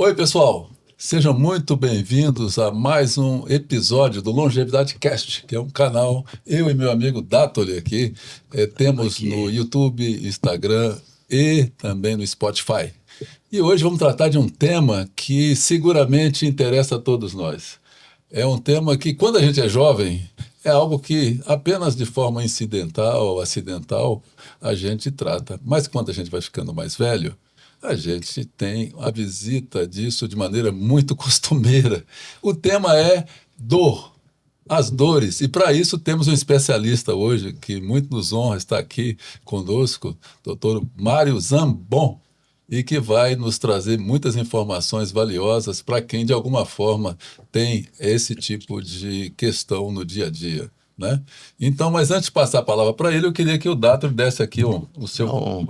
Oi, pessoal. Sejam muito bem-vindos a mais um episódio do Longevidade Cast, que é um canal, eu e meu amigo Dátoli aqui, temos no YouTube, Instagram e também no Spotify. E hoje vamos tratar de um tema que seguramente interessa a todos nós. É um tema que, quando a gente é jovem, é algo que apenas de forma incidental ou acidental a gente trata. Mas quando a gente vai ficando mais velho, a gente tem a visita disso de maneira muito costumeira. O tema é dor, as dores. E para isso temos um especialista hoje que muito nos honra estar aqui conosco, doutor Mário Zambon, e que vai nos trazer muitas informações valiosas para quem, de alguma forma, tem esse tipo de questão no dia a dia. Né? Então, mas antes de passar a palavra para ele, eu queria que o Dato desse aqui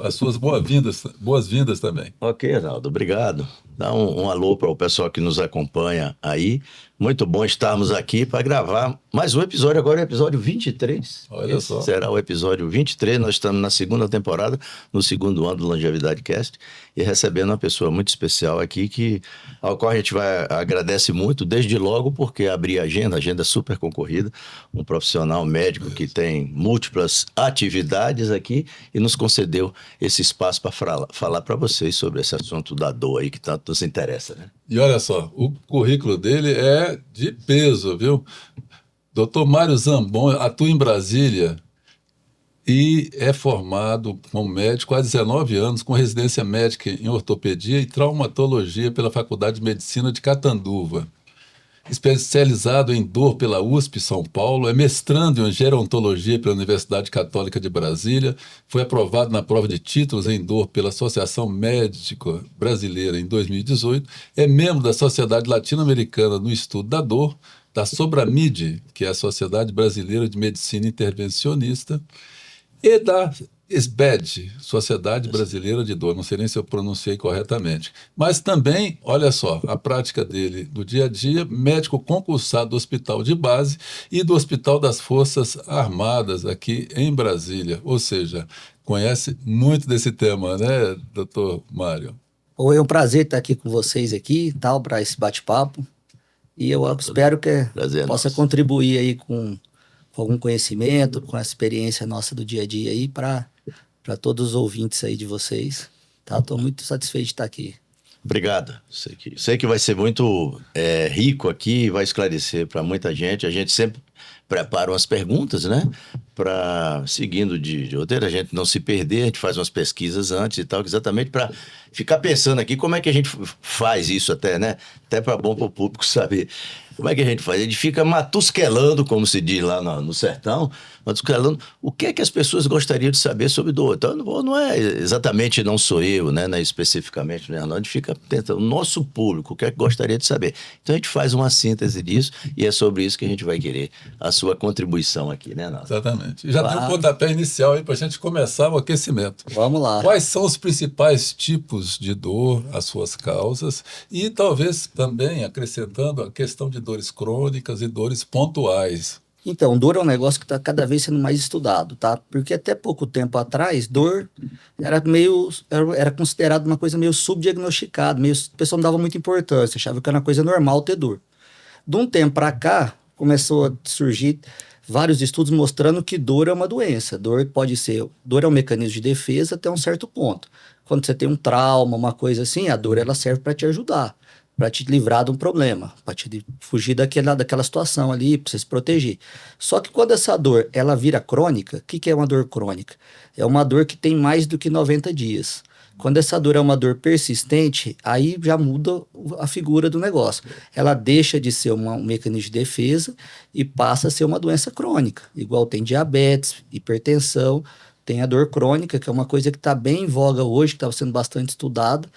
as suas boas-vindas também. Ok, Arnaldo, obrigado. Dá um alô para o pessoal que nos acompanha aí. Muito bom estarmos aqui para gravar mais um episódio, agora é o episódio 23. Olha Esse só. será o episódio 23. Nós estamos na segunda temporada, no segundo ano do Longevidade Cast, e recebendo uma pessoa muito especial aqui, ao qual a gente agradece muito, desde logo, porque abrir a agenda super concorrida, um profissional médico que tem múltiplas atividades aqui e nos concedeu esse espaço para falar para vocês sobre esse assunto da dor aí que tanto nos interessa, né? E olha só, o currículo dele é de peso, viu? Doutor Mário Zambon atua em Brasília e é formado como médico há 19 anos, com residência médica em ortopedia e traumatologia pela Faculdade de Medicina de Catanduva. Especializado em dor pela USP São Paulo, é mestrando em gerontologia pela Universidade Católica de Brasília, foi aprovado na prova de títulos em dor pela Associação Médica Brasileira em 2018, é membro da Sociedade Latino-Americana no Estudo da Dor, da Sobramid, que é a Sociedade Brasileira de Medicina Intervencionista, e da SBED, Sociedade Brasileira de Dor, não sei nem se eu pronunciei corretamente. Mas também, olha só, a prática dele do dia a dia, médico concursado do Hospital de Base e do Hospital das Forças Armadas aqui em Brasília. Ou seja, conhece muito desse tema, né, doutor Mário? Oi, é um prazer estar aqui com vocês aqui, tal, para esse bate-papo. E eu espero que Prazer é possa nosso. contribuir aí com algum conhecimento, com a experiência nossa do dia a dia aí para todos os ouvintes aí de vocês. Tá? Estou muito satisfeito de estar aqui. Obrigado. Sei que vai ser muito rico aqui e vai esclarecer para muita gente. A gente sempre prepara umas perguntas, né? Para, seguindo de roteiro, a gente não se perder, a gente faz umas pesquisas antes e tal, exatamente para ficar pensando aqui como é que a gente faz isso até, né? Até para bom para o público saber. Como é que a gente faz? A gente fica matusquelando, como se diz lá no sertão, matusquelando o que é que as pessoas gostariam de saber sobre dor. Então, não é exatamente, não sou eu, né? Não é especificamente, né? A gente fica tentando, o nosso público, o que é que gostaria de saber. Então, a gente faz uma síntese disso e é sobre isso que a gente vai querer a sua contribuição aqui, né, Naldo? Exatamente. Já deu um Claro. pontapé inicial aí para a gente começar o aquecimento. Vamos lá. Quais são os principais tipos de dor, as suas causas, e talvez também acrescentando a questão de dores crônicas e dores pontuais. Então, dor é um negócio que está cada vez sendo mais estudado, tá? Porque até pouco tempo atrás, dor era considerado uma coisa meio subdiagnosticada, a pessoa não dava muita importância, achava que era uma coisa normal ter dor. De um tempo para cá, começou a surgir vários estudos mostrando que dor é uma doença. Dor é um mecanismo de defesa até um certo ponto. Quando você tem um trauma, uma coisa assim, a dor ela serve para te ajudar, para te livrar de um problema, para te fugir daquela situação ali, para você se proteger. Só que quando essa dor ela vira crônica, o que é uma dor crônica? É uma dor que tem mais do que 90 dias. Quando essa dor é uma dor persistente, aí já muda a figura do negócio. Ela deixa de ser um mecanismo de defesa e passa a ser uma doença crônica. Igual tem diabetes, hipertensão, tem a dor crônica, que é uma coisa que está bem em voga hoje, que está sendo bastante estudada.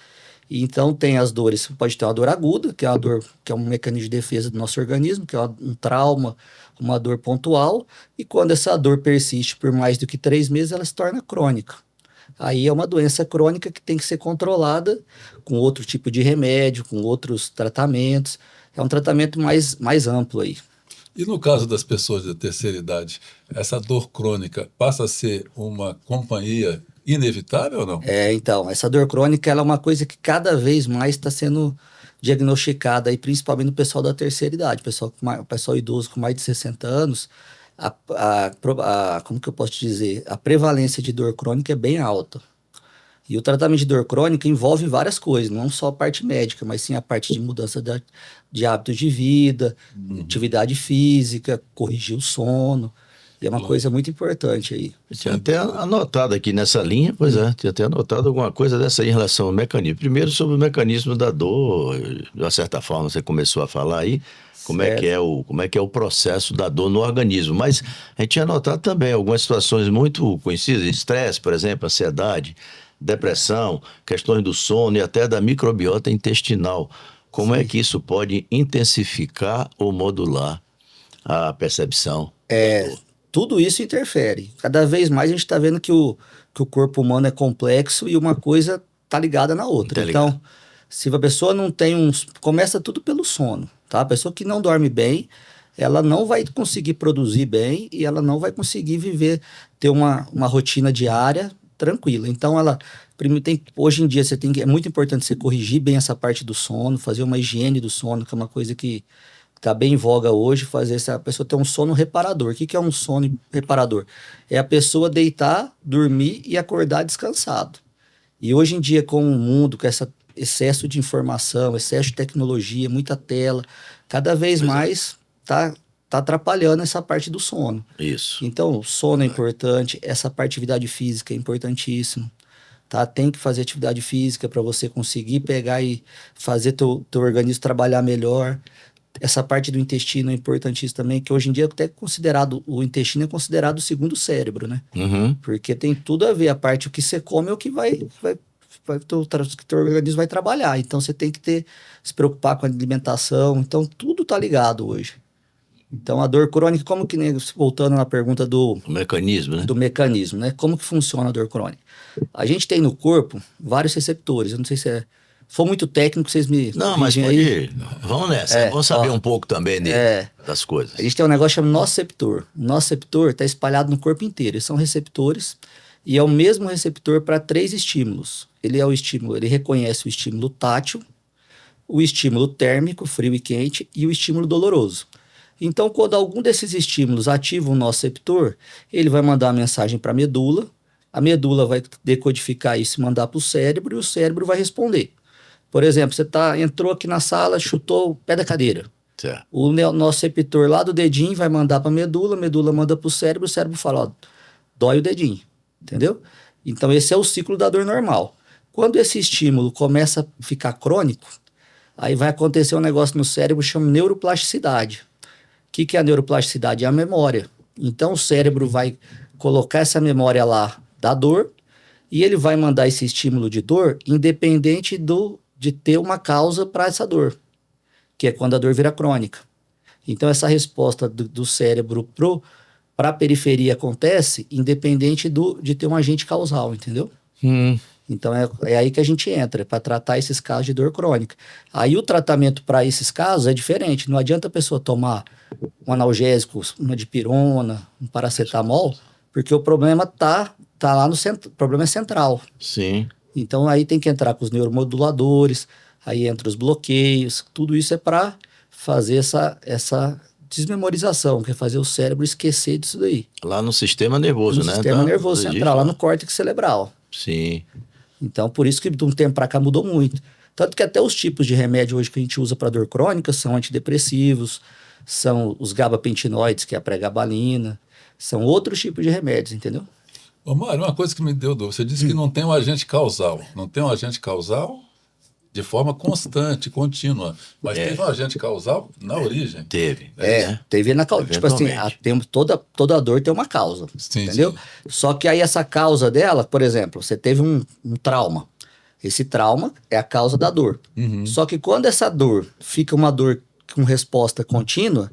E então tem as dores, pode ter uma dor aguda, que é uma dor que é um mecanismo de defesa do nosso organismo, que é um trauma, uma dor pontual. E quando essa dor persiste por mais do que 3 meses, ela se torna crônica. Aí é uma doença crônica que tem que ser controlada com outro tipo de remédio, com outros tratamentos. É um tratamento mais amplo aí. E no caso das pessoas de terceira idade, essa dor crônica passa a ser uma companhia inevitável ou não? Então, essa dor crônica ela é uma coisa que cada vez mais está sendo diagnosticada aí, principalmente no pessoal da terceira idade, pessoal idoso com mais de 60 anos, como que eu posso te dizer? A prevalência de dor crônica é bem alta. E o tratamento de dor crônica envolve várias coisas, não só a parte médica, mas sim a parte de mudança de hábitos de vida, atividade física, corrigir o sono. E é uma coisa muito importante aí. Tinha até anotado aqui nessa linha, pois é, tinha até anotado alguma coisa dessa aí em relação ao mecanismo. Primeiro, sobre o mecanismo da dor, de uma certa forma você começou a falar aí, como é que é o processo da dor no organismo. Mas a gente tinha anotado também algumas situações muito conhecidas, estresse, por exemplo, ansiedade, depressão, questões do sono e até da microbiota intestinal. Como é que isso pode intensificar ou modular a percepção da dor? Tudo isso interfere. Cada vez mais a gente está vendo que o corpo humano é complexo e uma coisa está ligada na outra. Então, se a pessoa não tem começa tudo pelo sono, tá? A pessoa que não dorme bem, ela não vai conseguir produzir bem e ela não vai conseguir ter uma rotina diária tranquila. Então, hoje em dia é muito importante você corrigir bem essa parte do sono, fazer uma higiene do sono, que é uma coisa que está bem em voga hoje, fazer essa pessoa ter um sono reparador. O que é um sono reparador? É a pessoa deitar, dormir e acordar descansado. E hoje em dia, com o mundo, com esse excesso de informação, excesso de tecnologia, muita tela, cada vez mais está atrapalhando essa parte do sono. Isso. Então, o sono é importante, essa parte de atividade física é importantíssimo. Tá? Tem que fazer atividade física para você conseguir pegar e fazer teu organismo trabalhar melhor. Essa parte do intestino é importantíssima também, que hoje em dia o intestino é considerado o segundo cérebro, né? Porque tem tudo a ver, a parte, o que você come é o que teu organismo vai trabalhar. Então você tem que se preocupar com a alimentação. Então tudo tá ligado hoje. Então a dor crônica, voltando na pergunta do mecanismo, né? Do mecanismo, né? Como que funciona a dor crônica? A gente tem no corpo vários receptores. Eu não sei se for muito técnico, vocês me... Não, mas pode ir. Vamos nessa. Vamos saber um pouco também das coisas. A gente tem um negócio chamado nociceptor. O nociceptor está espalhado no corpo inteiro. Eles são receptores e é o mesmo receptor para 3 estímulos. Ele reconhece o estímulo tátil, o estímulo térmico, frio e quente, e o estímulo doloroso. Então, quando algum desses estímulos ativa o nociceptor, ele vai mandar uma mensagem para a medula vai decodificar isso e mandar para o cérebro, e o cérebro vai responder. Por exemplo, você entrou aqui na sala, chutou o pé da cadeira. Certo. O nociceptor lá do dedinho vai mandar para a medula manda para o cérebro fala, ó, dói o dedinho, entendeu? Então esse é o ciclo da dor normal. Quando esse estímulo começa a ficar crônico, aí vai acontecer um negócio no cérebro chamado neuroplasticidade. O que é a neuroplasticidade? É a memória. Então o cérebro vai colocar essa memória lá da dor e ele vai mandar esse estímulo de dor independente de ter uma causa para essa dor, que é quando a dor vira crônica. Então, essa resposta do cérebro para a periferia acontece independente de ter um agente causal, entendeu? Então, é aí que a gente entra, para tratar esses casos de dor crônica. Aí, o tratamento para esses casos é diferente. Não adianta a pessoa tomar um analgésico, uma dipirona, um paracetamol, porque o problema tá lá no centro, o problema é central. Sim. Então, aí tem que entrar com os neuromoduladores, aí entra os bloqueios, tudo isso é para fazer essa desmemorização, que é fazer o cérebro esquecer disso daí. Lá no sistema nervoso, né? No sistema nervoso central, lá no córtex cerebral. Sim. Então, por isso que de um tempo para cá mudou muito. Tanto que até os tipos de remédio hoje que a gente usa para dor crônica são antidepressivos, são os gabapentinoides, que é a pregabalina, são outros tipos de remédios, entendeu? Ô, Mário, uma coisa que me deu dúvida, você disse que não tem um agente causal. Não tem um agente causal de forma constante, contínua. Mas teve um agente causal na origem. Teve. Teve na causa. Tipo assim, toda dor tem uma causa. Sim, entendeu? sim. Só que aí essa causa dela, por exemplo, você teve um trauma. Esse trauma é a causa da dor. Só que quando essa dor fica uma dor com resposta contínua,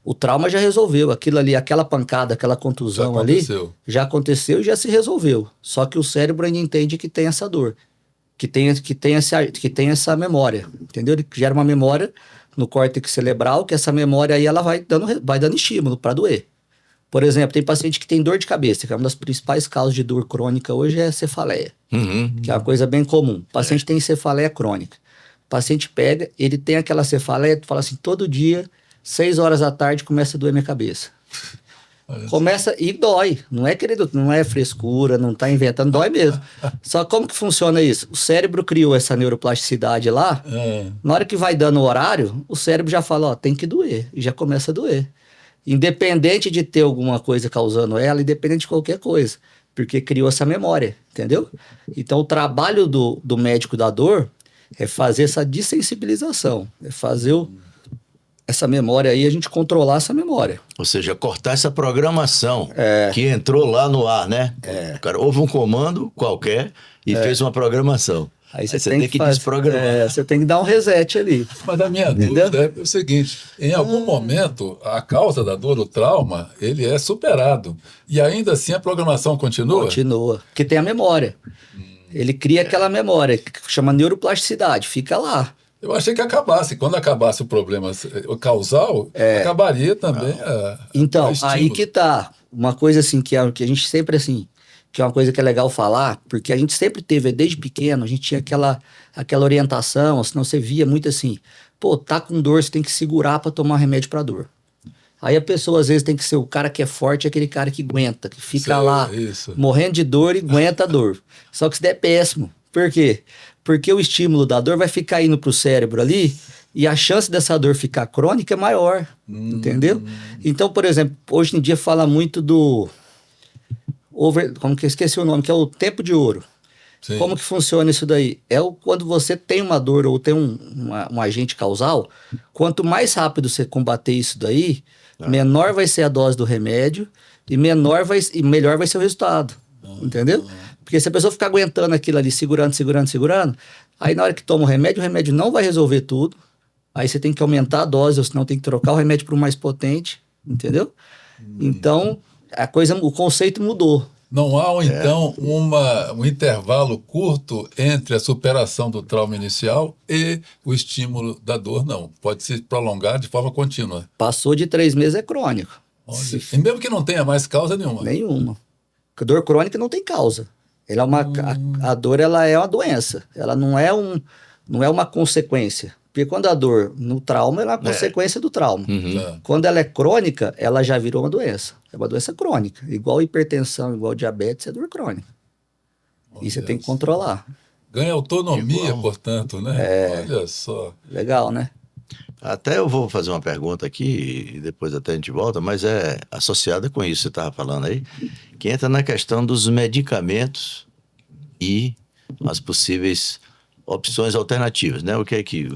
o trauma já resolveu. Aquilo ali, aquela pancada, aquela contusão já aconteceu e já se resolveu. Só que o cérebro ainda entende que tem essa dor, que tem essa memória, entendeu? Ele gera uma memória no córtex cerebral, que essa memória aí ela vai dando estímulo para doer. Por exemplo, tem paciente que tem dor de cabeça, que é uma das principais causas de dor crônica hoje é a cefaleia, que é uma coisa bem comum. O paciente tem cefaleia crônica. paciente pega, ele tem aquela cefaleia, fala assim, todo dia, 6 horas da tarde, começa a doer minha cabeça. Começa e dói. Não é querido, não é frescura, não tá inventando, dói mesmo. Só como que funciona isso? O cérebro criou essa neuroplasticidade lá. Na hora que vai dando o horário, o cérebro já fala, ó, tem que doer. E já começa a doer. Independente de ter alguma coisa causando ela, independente de qualquer coisa. Porque criou essa memória, entendeu? Então o trabalho do médico da dor é fazer essa dessensibilização. É fazer essa memória aí, a gente controlar essa memória. Ou seja, cortar essa programação que entrou lá no ar, né? O cara houve um comando qualquer e fez uma programação. Aí você tem que desprogramar. Você tem que dar um reset ali. Mas a minha dúvida é o seguinte, em algum momento, a causa da dor, o trauma, ele é superado. E ainda assim a programação continua? Continua, porque tem a memória. Ele cria aquela memória, que chama neuroplasticidade, fica lá. Eu achei que acabasse. Quando acabasse o problema causal, acabaria também Então, aí que tá. Uma coisa assim, que a gente sempre assim, que é uma coisa que é legal falar, porque a gente sempre teve, desde pequeno, a gente tinha aquela orientação, senão você via muito assim, pô, tá com dor, você tem que segurar para tomar remédio para dor. Aí a pessoa às vezes tem que ser o cara que é forte, aquele cara que aguenta, que fica lá morrendo de dor e aguenta a dor. Só que isso é péssimo. Por quê? Porque o estímulo da dor vai ficar indo pro cérebro ali e a chance dessa dor ficar crônica é maior, entendeu? Então, por exemplo, hoje em dia fala muito do como que eu esqueci o nome, que é o tempo de ouro. Sim. Como que funciona isso daí? Quando você tem uma dor ou tem um agente causal, quanto mais rápido você combater isso daí, menor vai ser a dose do remédio e melhor vai ser o resultado. Entendeu? Porque se a pessoa ficar aguentando aquilo ali, segurando, aí na hora que toma o remédio não vai resolver tudo. Aí você tem que aumentar a dose, ou senão tem que trocar o remédio para o mais potente, entendeu? Então, o conceito mudou. Não há, então, um intervalo curto entre a superação do trauma inicial e o estímulo da dor, não. Pode se prolongar de forma contínua. Passou de 3 meses é crônico. E mesmo que não tenha mais causa nenhuma? Nenhuma. Porque dor crônica não tem causa. Ela é a dor ela é uma doença. Ela não é uma consequência. Porque quando a dor no trauma, ela é uma consequência do trauma. Quando ela é crônica, ela já virou uma doença. É uma doença crônica. Igual hipertensão, igual diabetes, é dor crônica. E você tem que controlar. Ganha autonomia, portanto, né? Olha só. Legal, né? Até eu vou fazer uma pergunta aqui, e depois até a gente volta, mas é associada com isso que você estava falando aí, que entra na questão dos medicamentos e as possíveis opções alternativas, né? O que é que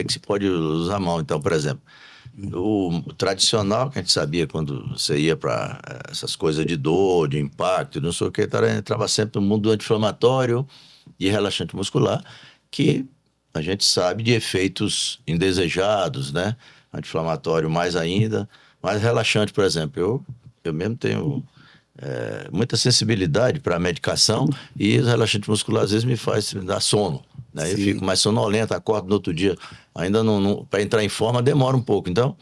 se pode usar mão? Então, por exemplo, o tradicional, que a gente sabia quando você ia para essas coisas de dor, de impacto, não sei o que, entrava sempre no mundo do anti-inflamatório e relaxante muscular, que a gente sabe de efeitos indesejados, né? Anti-inflamatório mais ainda, mas relaxante, por exemplo, eu mesmo tenho muita sensibilidade para a medicação e o relaxante muscular às vezes me dar sono, né? Eu fico mais sonolento, acordo no outro dia, ainda não para entrar em forma demora um pouco, então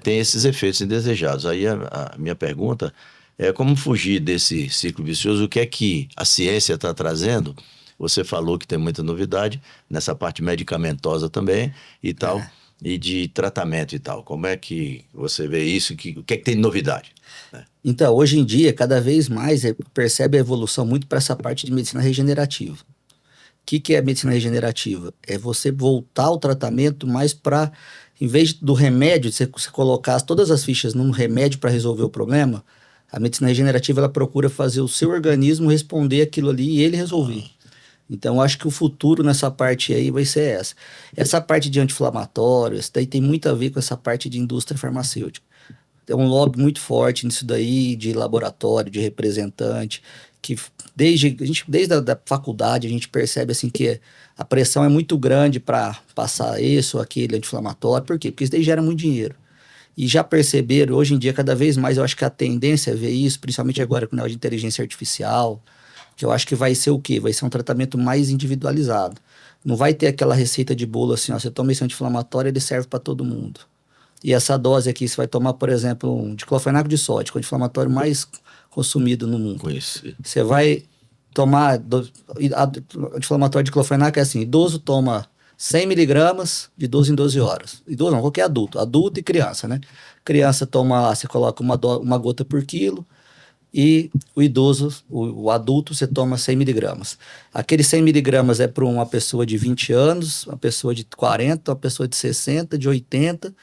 tem esses efeitos indesejados. Aí a minha pergunta é como fugir desse ciclo vicioso, o que é que a ciência está trazendo? Você falou que tem muita novidade nessa parte medicamentosa também e tal, e de tratamento e tal. Como é que você vê isso? O que é que tem de novidade? Então, hoje em dia, cada vez mais percebe a evolução muito para essa parte de medicina regenerativa. O que é medicina regenerativa? É você voltar ao tratamento mais para, em vez do remédio, você colocar todas as fichas num remédio para resolver o problema, a medicina regenerativa ela procura fazer o seu organismo responder aquilo ali e ele resolver. Então, eu acho que o futuro nessa parte aí vai ser essa. Essa parte de anti-inflamatório, isso daí tem muito a ver com essa parte de indústria farmacêutica. Tem um lobby muito forte nisso daí, de laboratório, de representante, que desde a faculdade a gente percebe assim que a pressão é muito grande para passar esse ou aquele anti-inflamatório. Por quê? Porque isso daí gera muito dinheiro. E já perceberam, hoje em dia, cada vez mais, eu acho que a tendência é ver isso, principalmente agora com o negócio de inteligência artificial, que eu acho que vai ser o quê? Vai ser um tratamento mais individualizado. Não vai ter aquela receita de bolo assim, ó, você toma esse anti-inflamatório, ele serve para todo mundo. E essa dose aqui, você vai tomar, por exemplo, um diclofenaco de sódio, o anti-inflamatório mais consumido no mundo. Conheci. Você vai tomar... Anti-inflamatório de diclofenaco é assim, idoso toma 100 miligramas de 12 em 12 horas. Idoso não, qualquer adulto. Adulto e criança, né? Criança toma lá, você coloca uma gota por quilo. E o idoso, o adulto, você toma 100 miligramas. Aqueles 100 miligramas é para uma pessoa de 20 anos, uma pessoa de 40, uma pessoa de 60, de 80,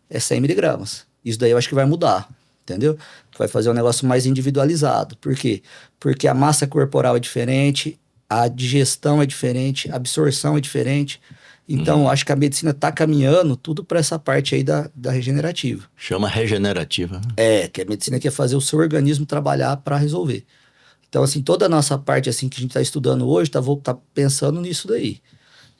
é 100 miligramas. Isso daí eu acho que vai mudar, entendeu? Vai fazer um negócio mais individualizado. Por quê? Porque a massa corporal é diferente, a digestão é diferente, a absorção é diferente. Então, acho que a medicina está caminhando tudo para essa parte aí da regenerativa. Chama regenerativa. Que a medicina quer fazer o seu organismo trabalhar para resolver. Então, assim, toda a nossa parte assim que a gente está estudando hoje tá pensando nisso daí.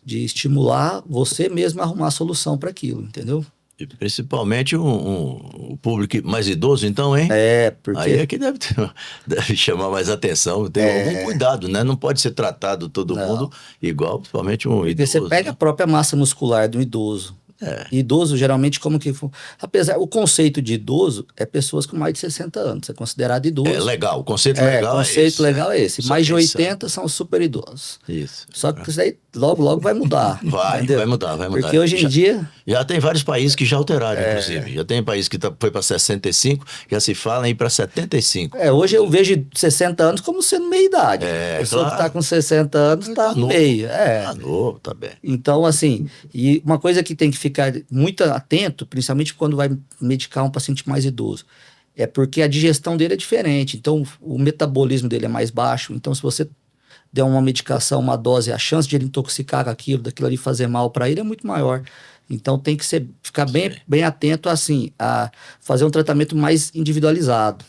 De estimular você mesmo a arrumar a solução para aquilo, entendeu? E principalmente o público mais idoso, então, hein? Porque... Aí é que deve chamar mais atenção, tem algum cuidado, né? Não pode ser tratado todo mundo igual, principalmente um Porque idoso. você pega a própria massa muscular do idoso. Idoso, geralmente, como que... Apesar, o conceito de idoso é pessoas com mais de 60 anos. É considerado idoso. É legal, o conceito legal é esse. O conceito legal é esse. Só Mais de pensando. 80 são super idosos. Isso. Só que isso aí logo vai mudar. Vai mudar. Porque hoje em dia... Já tem vários países que já alteraram, inclusive. Já tem país que foi para 65, já se fala em ir para 75. Hoje eu vejo 60 anos como sendo meia-idade. A pessoa que está com 60 anos está no meio. Tá novo, tá bem. Então, assim, e uma coisa que tem que ficar muito atento, principalmente quando vai medicar um paciente mais idoso, é porque a digestão dele é diferente. Então, o metabolismo dele é mais baixo. Então, se você der uma medicação, uma dose, a chance de ele intoxicar com daquilo ali fazer mal para ele é muito maior. Então tem que ficar bem atento assim, a fazer um tratamento mais individualizado,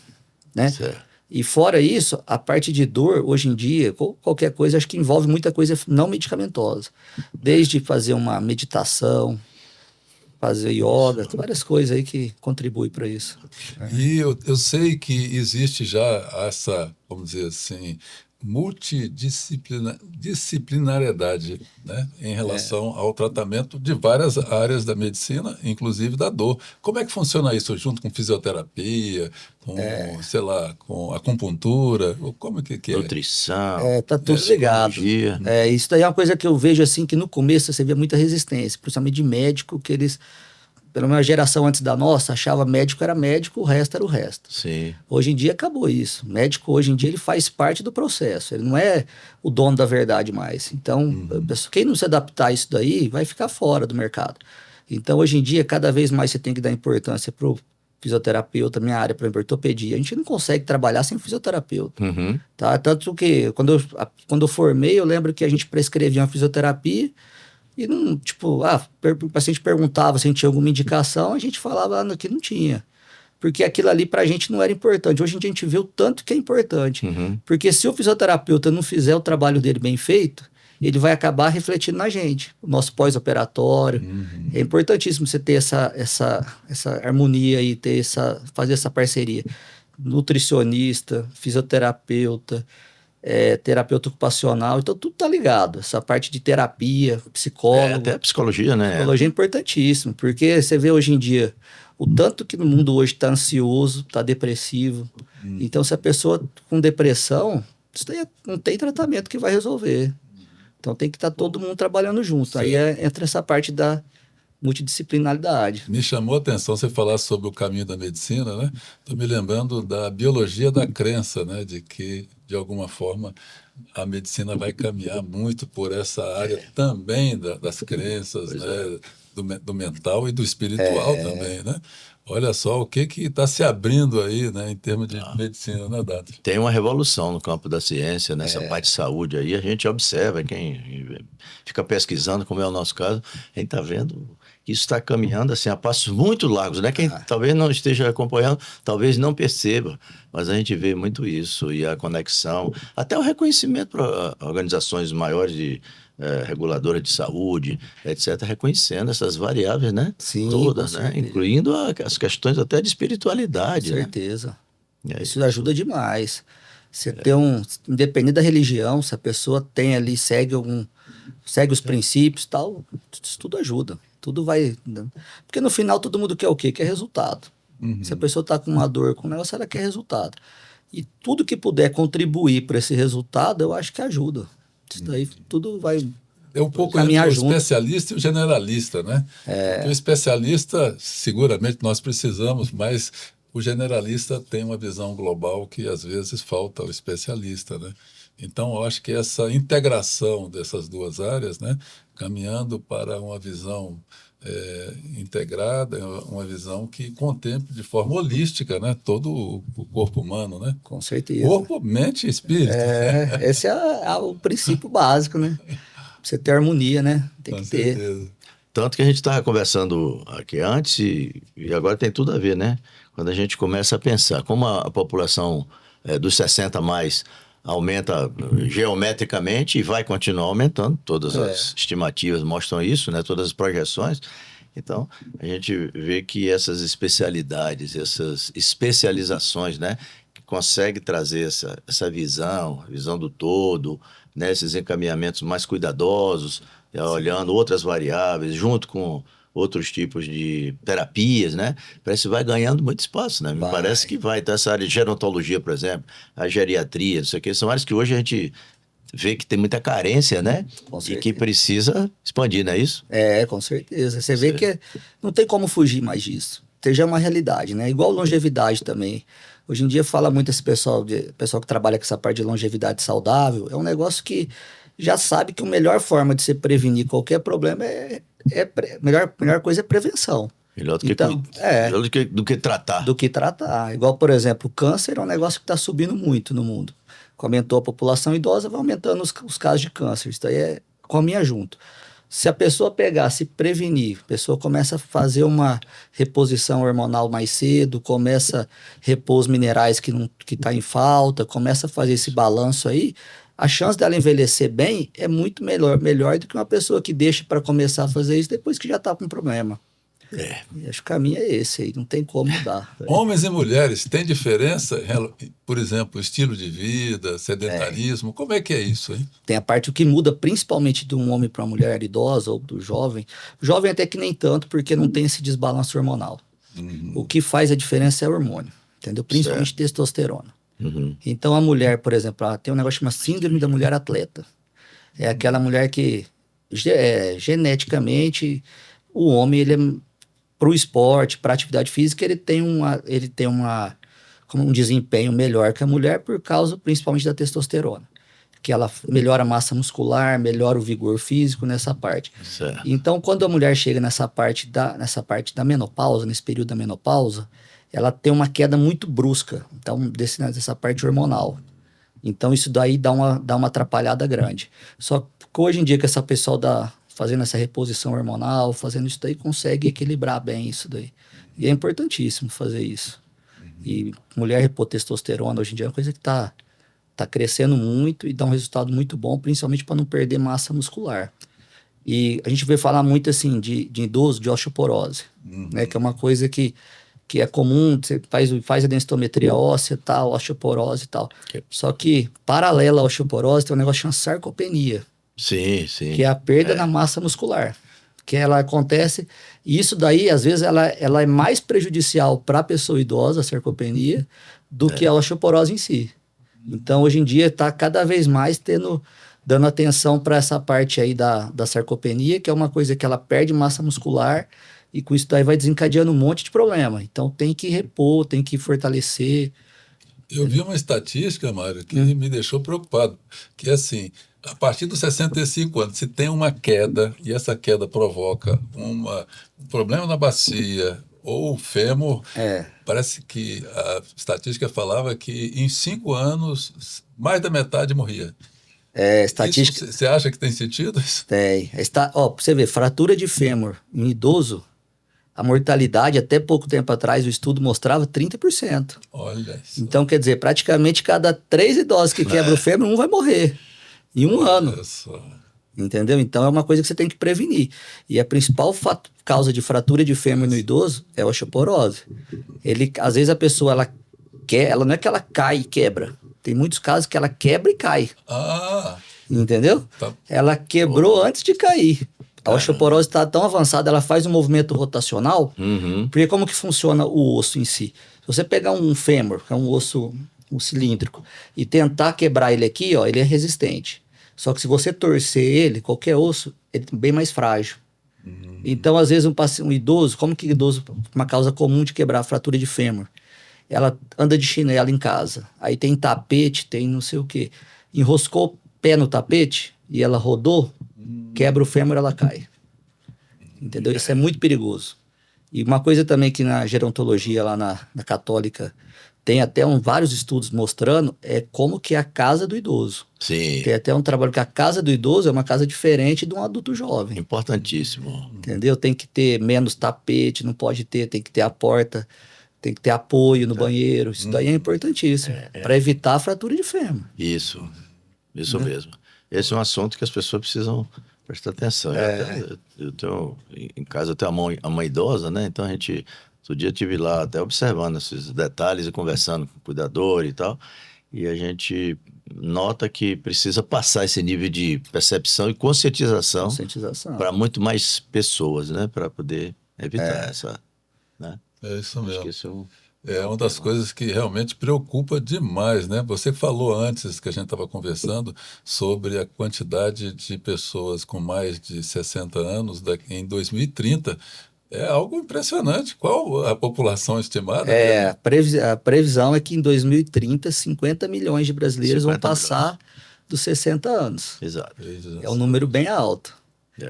né? Certo. E fora isso, a parte de dor, hoje em dia, qualquer coisa, acho que envolve muita coisa não medicamentosa. Desde fazer uma meditação, fazer yoga, várias coisas aí que contribuem para isso. E eu sei que existe já essa, vamos dizer assim, multidisciplinariedade, né, em relação ao tratamento de várias áreas da medicina, inclusive da dor. Como é que funciona isso junto com fisioterapia, com, sei lá, com acupuntura? Como que é? Nutrição. Tá tudo ligado. Isso daí é uma coisa que eu vejo assim, que no começo você vê muita resistência, principalmente de médico, que eles... Pela minha geração antes da nossa, achava médico era médico, o resto era o resto. Sim. Hoje em dia acabou isso. O médico, hoje em dia, ele faz parte do processo. Ele não é o dono da verdade mais. Então, quem não se adaptar a isso daí, vai ficar fora do mercado. Então, hoje em dia, cada vez mais você tem que dar importância para o fisioterapeuta, minha área, por exemplo, ortopedia. A gente não consegue trabalhar sem fisioterapeuta. Tá? Tanto que, quando eu formei, eu lembro que a gente prescrevia uma fisioterapia. E não, tipo, o paciente perguntava se a gente tinha alguma indicação, a gente falava que não tinha. Porque aquilo ali pra gente não era importante. Hoje em dia a gente vê o tanto que é importante. Porque se o fisioterapeuta não fizer o trabalho dele bem feito, ele vai acabar refletindo na gente. O nosso pós-operatório. É importantíssimo você ter essa harmonia e fazer essa parceria. Nutricionista, fisioterapeuta, terapeuta ocupacional, então tudo tá ligado. Essa parte de terapia, psicólogo. Até a psicologia, né? Psicologia é importantíssimo, porque você vê hoje em dia o tanto que no mundo hoje está ansioso, está depressivo. Então, se a pessoa com depressão, isso daí não tem tratamento que vai resolver. Então, tem que estar todo mundo trabalhando junto. Sim. Aí entra essa parte da multidisciplinaridade. Me chamou a atenção você falar sobre o caminho da medicina, né? Estou me lembrando da biologia da crença, né? De que, de alguma forma, a medicina vai caminhar muito por essa área também das crenças, né? Do mental e do espiritual também, né? Olha só o que está se abrindo aí, né, em termos de medicina, né, Dato? Tem uma revolução no campo da ciência, nessa parte de saúde aí, a gente observa, quem fica pesquisando, como é o nosso caso, a gente está vendo que isso está caminhando assim, a passos muito largos, né? Quem talvez não esteja acompanhando, talvez não perceba, mas a gente vê muito isso, e a conexão, até o reconhecimento para organizações maiores de reguladora de saúde, etc., reconhecendo essas variáveis, né? Sim, todas, né? Incluindo as questões até de espiritualidade. Com certeza. Né? Isso ajuda demais. Você tem independente da religião, se a pessoa tem ali, segue os princípios e tal, isso tudo ajuda. Tudo vai... Porque no final todo mundo quer o quê? Quer resultado. Se a pessoa está com uma dor, com um negócio, ela quer resultado. E tudo que puder contribuir para esse resultado, eu acho que ajuda. Isso daí tudo vai É um pouco entre caminhar o junto. especialista e o generalista, né? Porque o especialista, seguramente nós precisamos, mas o generalista tem uma visão global que às vezes falta ao especialista, né? Então, eu acho que essa integração dessas duas áreas, né, caminhando para uma visão integrada, uma visão que contemple de forma holística, né, todo o corpo humano, né? Com certeza. Corpo, mente e espírito. Esse é o princípio básico, né? Pra você ter harmonia, né? Tem Com que ter. certeza. Tanto que a gente estava conversando aqui antes e agora tem tudo a ver, né? Quando a gente começa a pensar como a população dos 60 a mais aumenta geometricamente e vai continuar aumentando, todas as estimativas mostram isso, né? Todas as projeções. Então, a gente vê que essas especialidades, essas especializações, né? Que consegue trazer essa visão do todo, né? Esses encaminhamentos mais cuidadosos, olhando outras variáveis, junto com outros tipos de terapias, né? Parece que vai ganhando muito espaço, né? Me parece que vai. Então, essa área de gerontologia, por exemplo, a geriatria, não sei o que, são áreas que hoje a gente vê que tem muita carência, né? Com E certeza. que precisa expandir, não é isso? Com certeza. Você vê que não tem como fugir mais disso. Já é uma realidade, né? Igual longevidade também. Hoje em dia fala muito esse pessoal que trabalha com essa parte de longevidade saudável. É um negócio que já sabe que a melhor forma de se prevenir qualquer problema melhor coisa é prevenção. Melhor do que, Então, melhor do que tratar. Do que tratar. Igual, por exemplo, o câncer é um negócio que está subindo muito no mundo. Aumentou a população idosa, vai aumentando os casos de câncer. Isso aí caminha junto. Se a pessoa pegar, se prevenir, a pessoa começa a fazer uma reposição hormonal mais cedo, começa a repor os minerais que tá em falta, começa a fazer esse balanço aí, a chance dela envelhecer bem é muito melhor do que uma pessoa que deixa para começar a fazer isso depois que já está com um problema. E acho que o caminho é esse aí, não tem como mudar. Homens e mulheres, tem diferença, por exemplo, estilo de vida, sedentarismo, como é que é isso, hein? Tem a parte que muda principalmente de um homem para uma mulher idosa ou do jovem. O jovem até que nem tanto, porque não tem esse desbalanço hormonal. O que faz a diferença é o hormônio, entendeu? Principalmente testosterona. Então a mulher, por exemplo, ela tem um negócio chamado síndrome da mulher atleta. É aquela mulher que geneticamente o homem, ele é para o esporte, para a atividade física, ele tem um desempenho melhor que a mulher por causa principalmente da testosterona, que ela melhora a massa muscular, melhora o vigor físico nessa parte. Certo. Então, quando a mulher chega nessa parte da menopausa, nesse período da menopausa, ela tem uma queda muito brusca, então, dessa parte hormonal. Então, isso daí dá uma atrapalhada grande. Só que hoje em dia que essa pessoa fazendo essa reposição hormonal, fazendo isso daí, consegue equilibrar bem isso daí. E é importantíssimo fazer isso. E mulher repor testosterona hoje em dia é uma coisa que tá crescendo muito e dá um resultado muito bom, principalmente para não perder massa muscular. E a gente vê falar muito assim de idoso, de osteoporose, né? Que é uma coisa que é comum, você faz a densitometria óssea, tal, osteoporose e tal. Só que, paralela à osteoporose, tem um negócio chamado sarcopenia. Sim, sim. Que é a perda na massa muscular. Que ela acontece, e isso daí, às vezes, ela é mais prejudicial para a pessoa idosa, a sarcopenia, do que a osteoporose em si. Então, hoje em dia, está cada vez mais dando atenção para essa parte aí da sarcopenia, que é uma coisa que ela perde massa muscular, e com isso daí vai desencadeando um monte de problema. Então, tem que repor, tem que fortalecer. Eu vi uma estatística, Mário, que me deixou preocupado, que é assim, a partir dos 65 anos, se tem uma queda, e essa queda provoca um problema na bacia ou fêmur, parece que a estatística falava que em 5 anos, mais da metade morria. Estatística... Você acha que tem sentido isso? Tem. Pra você ver, fratura de fêmur em idoso, a mortalidade, até pouco tempo atrás, o estudo mostrava 30%. Olha isso. Então, quer dizer, praticamente cada 3 idosos que quebram o fêmur, um vai morrer. Em um ano. Só. Entendeu? Então, é uma coisa que você tem que prevenir. E a principal causa de fratura de fêmur no idoso é a osteoporose. Às vezes a pessoa, ela não é que ela cai e quebra. Tem muitos casos que ela quebra e cai. Entendeu? Tá. Ela quebrou antes de cair. A osteoporose está tão avançada, ela faz um movimento rotacional, porque como que funciona o osso em si? Se você pegar um fêmur, que é um osso cilíndrico, e tentar quebrar ele aqui, ó, ele é resistente. Só que se você torcer ele, qualquer osso, ele é bem mais frágil. Então, às vezes, um idoso, como que idoso, uma causa comum de quebrar a fratura de fêmur? Ela anda de chinelo em casa, aí tem tapete, tem não sei o quê. Enroscou o pé no tapete e ela rodou, quebra o fêmur, ela cai. Entendeu? Isso é muito perigoso. E uma coisa também que na gerontologia, lá na Católica, tem até vários estudos mostrando é como que é a casa do idoso. Sim. Tem até um trabalho que a casa do idoso é uma casa diferente de um adulto jovem. Importantíssimo. Entendeu? Tem que ter menos tapete, não pode ter, tem que ter a porta, tem que ter apoio no banheiro. Isso daí é importantíssimo. Para evitar a fratura de fêmur. Isso mesmo. Esse é um assunto que as pessoas precisam prestar atenção. Eu tenho, em casa eu tenho a mãe idosa, né? Então outro dia eu estive lá até observando esses detalhes e conversando com o cuidador e tal. E a gente nota que precisa passar esse nível de percepção e conscientização para muito mais pessoas, né? Para poder evitar essa, né? É isso mesmo. Acho que isso É uma das coisas que realmente preocupa demais, né? Você falou antes que a gente estava conversando sobre a quantidade de pessoas com mais de 60 anos em 2030. É algo impressionante. Qual a população estimada, Guilherme? A previsão é que em 2030, 50 milhões de brasileiros vão 50 passar dos 60 anos. Exato. É um número bem alto.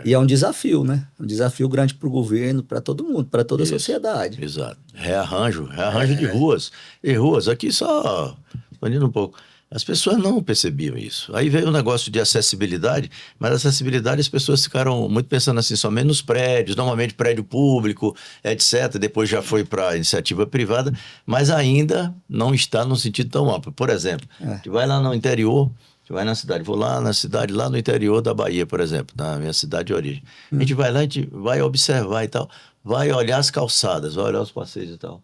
E é um desafio, né? Um desafio grande para o governo, para todo mundo, para toda a sociedade. Exato. Rearranjo de ruas. E ruas, aqui só, expandindo um pouco, as pessoas não percebiam isso. Aí veio o negócio de acessibilidade, mas acessibilidade as pessoas ficaram muito pensando assim, somente nos prédios, normalmente prédio público, etc. Depois já foi para iniciativa privada, mas ainda não está num sentido tão amplo. Por exemplo, a gente vai lá no interior, a gente vai na cidade, vou lá na cidade, lá no interior da Bahia, por exemplo, na minha cidade de origem. A gente vai lá, a gente vai observar e tal, vai olhar as calçadas, vai olhar os passeios e tal.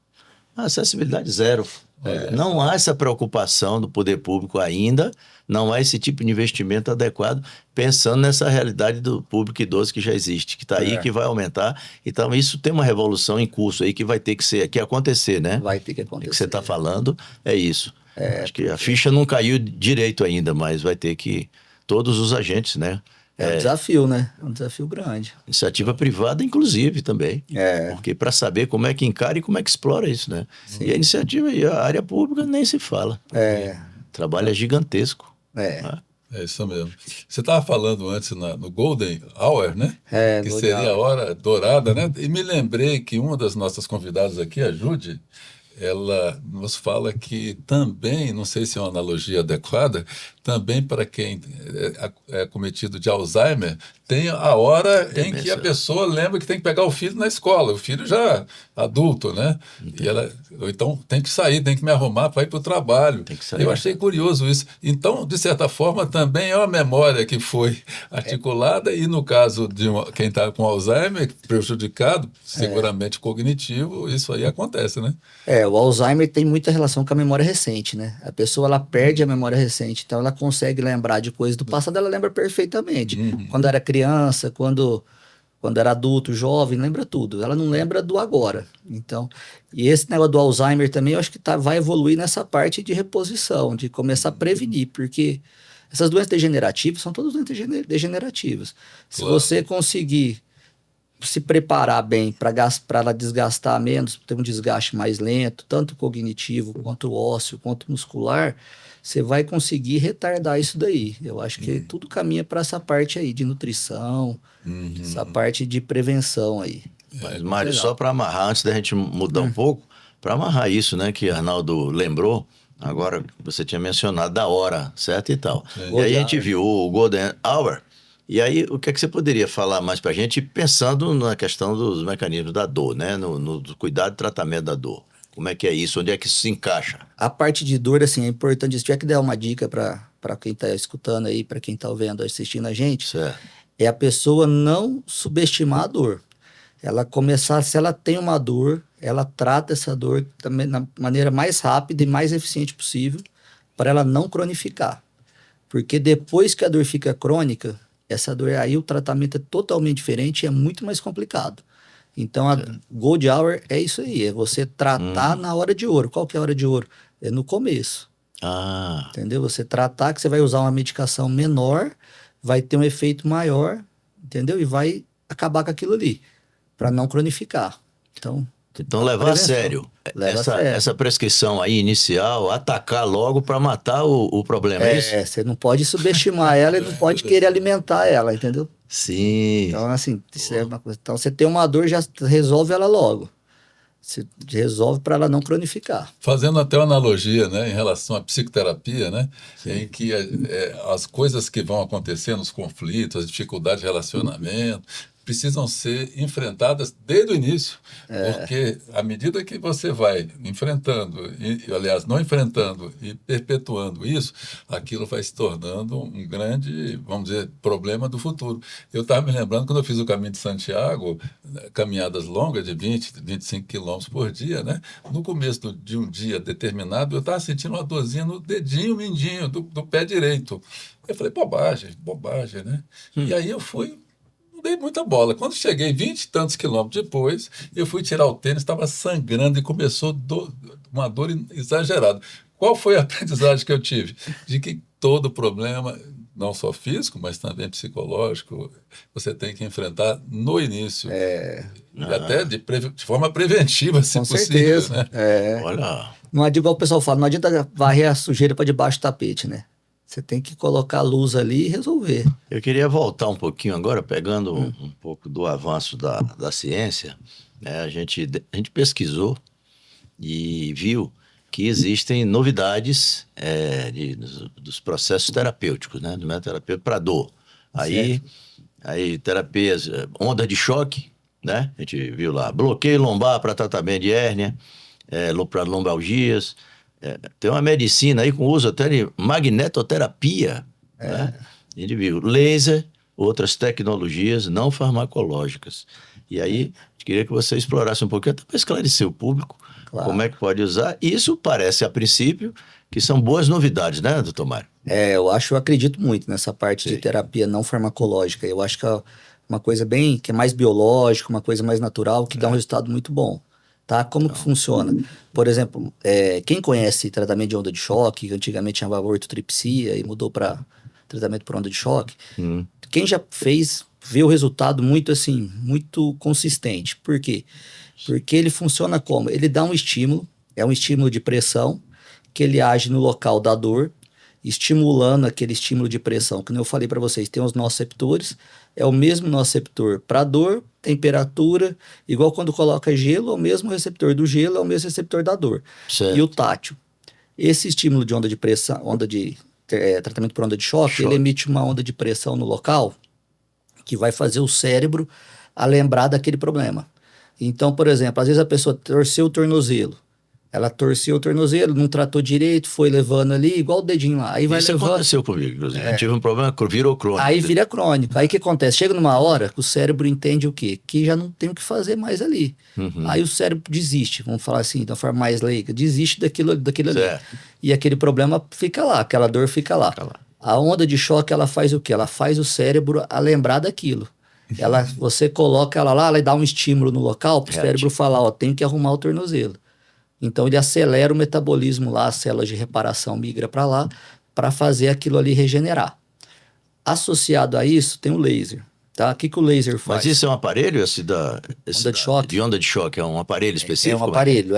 Acessibilidade zero. Não há essa preocupação do poder público ainda, não há esse tipo de investimento adequado, pensando nessa realidade do público idoso que já existe, que está aí, que vai aumentar. Então, isso tem uma revolução em curso aí que vai ter que acontecer, né? Vai ter que acontecer. O que você está falando é isso. Acho que a ficha não caiu direito ainda, mas vai ter que todos os agentes, né? É um desafio, né? É um desafio grande. Iniciativa privada, inclusive, também. Porque para saber como é que encara e como é que explora isso, né? Sim. E a iniciativa e a área pública nem se fala. O trabalho é gigantesco. É isso mesmo. Você estava falando antes no Golden Hour, né? Que Golden seria a Hour. hora dourada, né? E me lembrei que uma das nossas convidadas aqui, a Jude, ela nos fala que também, não sei se é uma analogia adequada, também para quem é cometido de Alzheimer, tem a hora em que a pessoa lembra que tem que pegar o filho na escola, o filho já adulto, né? E ou então tem que sair, tem que me arrumar para ir para o trabalho. Eu achei curioso isso. Então, de certa forma, também é uma memória que foi articulada e, no caso de quem está com Alzheimer, prejudicado, seguramente cognitivo, isso aí acontece, né? O Alzheimer tem muita relação com a memória recente, né? A pessoa, ela perde a memória recente, então ela consegue lembrar de coisas do passado, ela lembra perfeitamente. Quando era criança, quando era adulto, jovem, lembra tudo. Ela não lembra do agora. Então, e esse negócio do Alzheimer também, eu acho que vai evoluir nessa parte de reposição, de começar a prevenir, porque essas doenças degenerativas são todas doenças degenerativas. Se você conseguir se preparar bem para ela desgastar menos, ter um desgaste mais lento, tanto cognitivo, quanto ósseo, quanto muscular, você vai conseguir retardar isso daí. Eu acho que tudo caminha para essa parte aí de nutrição, essa parte de prevenção aí. Mas, Mário, só para amarrar, antes da gente mudar um pouco, para amarrar isso, né, que Arnaldo lembrou, agora você tinha mencionado da hora, certo e tal. E aí a gente viu o Golden Hour. E aí, o que é que você poderia falar mais para a gente, pensando na questão dos mecanismos da dor, né? No cuidado e tratamento da dor. Como é que é isso? Onde é que isso se encaixa? A parte de dor, assim, é importante. Se tiver que dar uma dica para quem está escutando aí, para quem está vendo, assistindo a gente, é a pessoa não subestimar a dor. Ela começar, se ela tem uma dor, ela trata essa dor também da maneira mais rápida e mais eficiente possível, para ela não cronificar. Porque depois que a dor fica crônica, essa dor aí, o tratamento é totalmente diferente e é muito mais complicado. Então, a Gold Hour é isso aí, é você tratar na hora de ouro. Qual que é a hora de ouro? É no começo. Ah, Entendeu? Você tratar que você vai usar uma medicação menor, vai ter um efeito maior, entendeu? E vai acabar com aquilo ali, para não cronificar. Então, então a levar a prevenção. sério Leva a essa sério. prescrição aí inicial, atacar logo para matar o problema, é isso? Você não pode subestimar ela e não pode querer alimentar ela, entendeu? Sim. Então, assim, isso é uma coisa. Então, você tem uma dor, já resolve ela logo. Você resolve para ela não cronificar. Fazendo até uma analogia, né, em relação à psicoterapia, né, Sim. em que as coisas que vão acontecendo, os conflitos, as dificuldades de relacionamento, precisam ser enfrentadas desde o início, porque à medida que você vai enfrentando, aliás, não enfrentando e perpetuando isso, aquilo vai se tornando um grande, vamos dizer, problema do futuro. Eu estava me lembrando, quando eu fiz o Caminho de Santiago, caminhadas longas de 20, 25 quilômetros por dia, né? No começo de um dia determinado, eu estava sentindo uma dorzinha no dedinho mindinho do pé direito. Eu falei, bobagem, né? E aí eu fui, não dei muita bola. Quando cheguei 20 e tantos quilômetros depois, eu fui tirar o tênis, estava sangrando e começou uma dor exagerada. Qual foi a aprendizagem que eu tive? De que todo problema, não só físico, mas também psicológico, você tem que enfrentar no início. E até de forma preventiva, se Com possível, certeza. né? Olha, Não adianta, igual o pessoal fala, não adianta varrer a sujeira para debaixo do tapete, né? Você tem que colocar a luz ali e resolver. eu queria voltar um pouquinho agora, pegando um pouco do avanço da ciência, né? A gente pesquisou e viu que existem novidades dos processos terapêuticos, né? Do método terapêutico para dor. Aí, Certo. aí terapias, onda de choque, né? A gente viu lá, bloqueio lombar para tratamento de hérnia, para lombalgias. Tem uma medicina aí com uso até de magnetoterapia, né? A gente viu laser, outras tecnologias não farmacológicas. E aí, a gente queria que você explorasse um pouquinho, até para esclarecer o público, como Claro. é que pode usar. E isso parece, a princípio, que são boas novidades, né, doutor Mário? Eu acredito muito nessa parte de Sim. terapia não farmacológica. Eu acho que é uma coisa bem, que é mais biológica, uma coisa mais natural, que dá um resultado muito bom. Tá? Como que funciona? Por exemplo, quem conhece tratamento de onda de choque, que antigamente chamava ortotripsia e mudou para tratamento por onda de choque, Hum, quem já fez, vê o resultado muito assim, muito consistente. Por quê? Porque ele funciona como? Ele dá um estímulo, é um estímulo de pressão, que ele age no local da dor, estimulando aquele estímulo de pressão. Como eu falei para vocês, tem os nociceptores, é o mesmo nociceptor para dor, temperatura, igual quando coloca gelo, é o mesmo receptor do gelo, é o mesmo receptor da dor. E o certo. tátil. Esse estímulo de onda de pressão, tratamento por onda de choque, ele Choque. emite uma onda de pressão no local que vai fazer o cérebro a lembrar daquele problema. Então, por exemplo, às vezes a pessoa torceu o tornozelo. Ela torceu o tornozelo, não tratou direito, foi levando ali, igual o dedinho lá. Aí vai Isso levando. aconteceu comigo, inclusive. Eu tive um problema, virou crônico. Aí vira crônico. Aí o que acontece? Chega numa hora que o cérebro entende o quê? Que já não tem o que fazer mais ali. Aí o cérebro desiste, vamos falar assim, de uma forma mais leiga, desiste daquilo ali. Certo. E aquele problema fica lá, aquela dor fica lá. Fica lá. A onda de choque, ela faz o quê? Ela faz o cérebro a lembrar daquilo. Você coloca ela lá, ela dá um estímulo no local para o cérebro falar, ó, tem que arrumar o tornozelo. Então ele acelera o metabolismo lá, as células de reparação migra para lá, para fazer aquilo ali regenerar. Associado a isso, tem o laser. Tá? O que o laser faz? Mas isso é um aparelho, Onda de choque? de onda de choque, é um aparelho específico? É um como aparelho,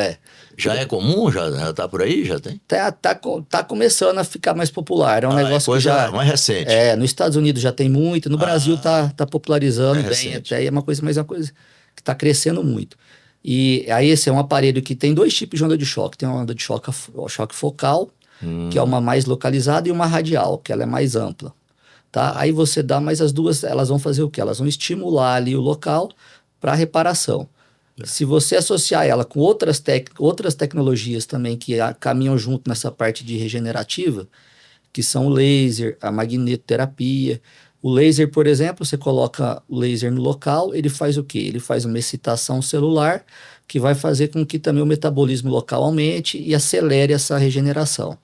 Já é comum? Já tá por aí? Já tem? Tá começando a ficar mais popular. É um negócio coisa que já. mais recente. Nos Estados Unidos já tem muito, no Brasil tá popularizando é bem recente. até, e é uma coisa que está crescendo muito. E aí esse é um aparelho que tem dois tipos de onda de choque. Tem uma onda de choque focal, que é uma mais localizada, e uma radial, que ela é mais ampla. Tá? Aí você dá, mas as duas, elas vão fazer o quê? Elas vão estimular ali o local para reparação. Se você associar ela com outras tecnologias também que caminham junto nessa parte de regenerativa, que são o laser, a magnetoterapia. O laser, por exemplo, você coloca o laser no local, ele faz o quê? Ele faz uma excitação celular que vai fazer com que também o metabolismo local aumente e acelere essa regeneração.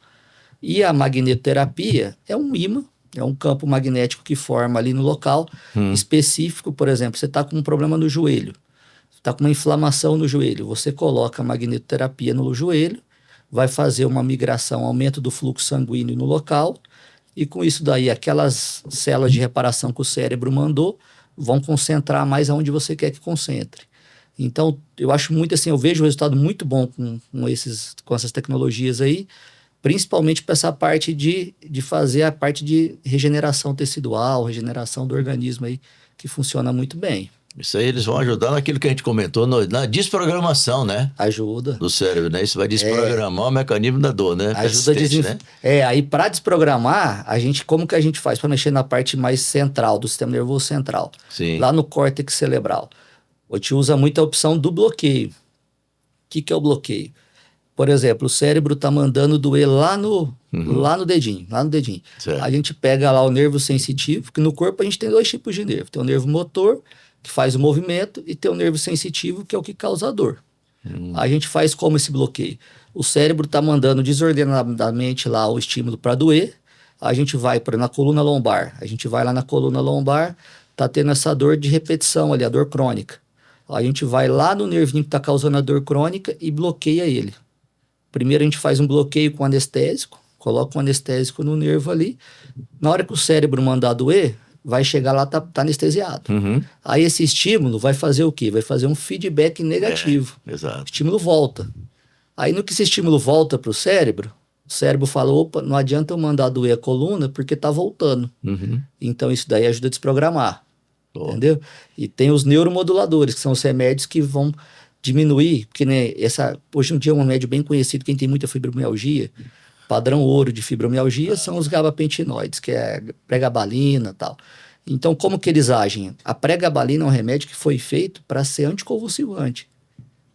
E a magnetoterapia é um ímã, é um campo magnético que forma ali no local específico. Por exemplo, você está com um problema no joelho, está com uma inflamação no joelho, você coloca a magnetoterapia no joelho, vai fazer uma migração, aumento do fluxo sanguíneo no local, e com isso daí, aquelas células de reparação que o cérebro mandou vão concentrar mais aonde você quer que concentre. Então, eu acho muito assim, eu vejo um resultado muito bom com essas tecnologias aí, principalmente para essa parte de fazer a parte de regeneração tecidual, regeneração do organismo aí, que funciona muito bem. Isso aí eles vão ajudar naquilo que a gente comentou, na desprogramação, né? Ajuda. Do cérebro, né? Isso vai desprogramar o mecanismo da dor, né? Ajuda né? Aí para desprogramar, como que a gente faz para mexer na parte mais central do sistema nervoso central? Sim. Lá no córtex cerebral. A gente usa muito a opção do bloqueio. O que é o bloqueio? Por exemplo, o cérebro está mandando doer lá no dedinho, Certo. A gente pega lá o nervo sensitivo, que no corpo a gente tem 2 tipos de nervo. Tem o nervo motor, que faz o movimento, e tem o nervo sensitivo, que é o que causa a dor. A gente faz como esse bloqueio? O cérebro está mandando desordenadamente lá o estímulo para doer, a gente vai na coluna lombar, a gente vai lá na coluna lombar, está tendo essa dor de repetição ali, a dor crônica. A gente vai lá no nervinho que está causando a dor crônica e bloqueia ele. Primeiro a gente faz um bloqueio com anestésico, coloca um anestésico no nervo ali. Na hora que o cérebro mandar doer, vai chegar lá, tá anestesiado. Aí esse estímulo vai fazer o quê? Vai fazer um feedback negativo. Exato. O estímulo volta. Aí no que esse estímulo volta para o cérebro fala, opa, não adianta eu mandar doer a coluna porque tá voltando. Então isso daí ajuda a desprogramar. Entendeu? E tem os neuromoduladores, que são os remédios que vão diminuir, porque né, hoje em dia é um remédio bem conhecido, quem tem muita fibromialgia, padrão ouro de fibromialgia são os gabapentinoides, que é pregabalina e tal. Então, como que eles agem? A pregabalina é um remédio que foi feito para ser anticonvulsivante.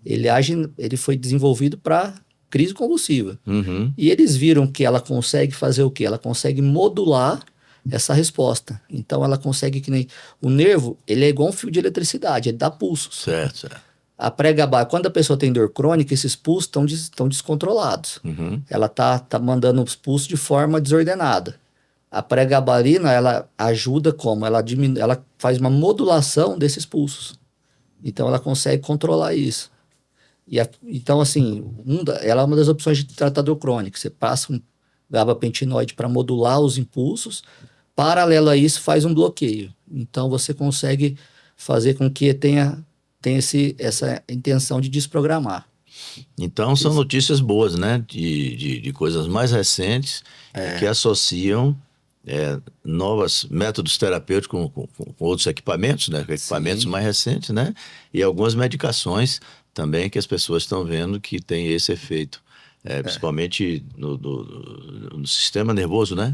Ele foi desenvolvido para crise convulsiva. E eles viram que ela consegue fazer o quê? Ela consegue modular essa resposta. Então, ela consegue que nem... O nervo, ele é igual um fio de eletricidade, ele dá pulsos. Certo. A pregabalina, quando a pessoa tem dor crônica, esses pulsos estão descontrolados. Ela tá mandando os pulsos de forma desordenada. A pregabalina, ela ajuda como? Ela faz uma modulação desses pulsos. Então, ela consegue controlar isso. Então, assim, ela é uma das opções de tratar dor crônica. Você passa um gabapentinoide para modular os impulsos. Paralelo a isso, faz um bloqueio. Então, você consegue fazer com que tenha essa intenção de desprogramar. Então, são notícias boas, né? De coisas mais recentes que associam novos métodos terapêuticos com outros equipamentos, né? Equipamentos mais recentes, né? E algumas medicações também que as pessoas estão vendo que tem esse efeito. Principalmente no sistema nervoso, né?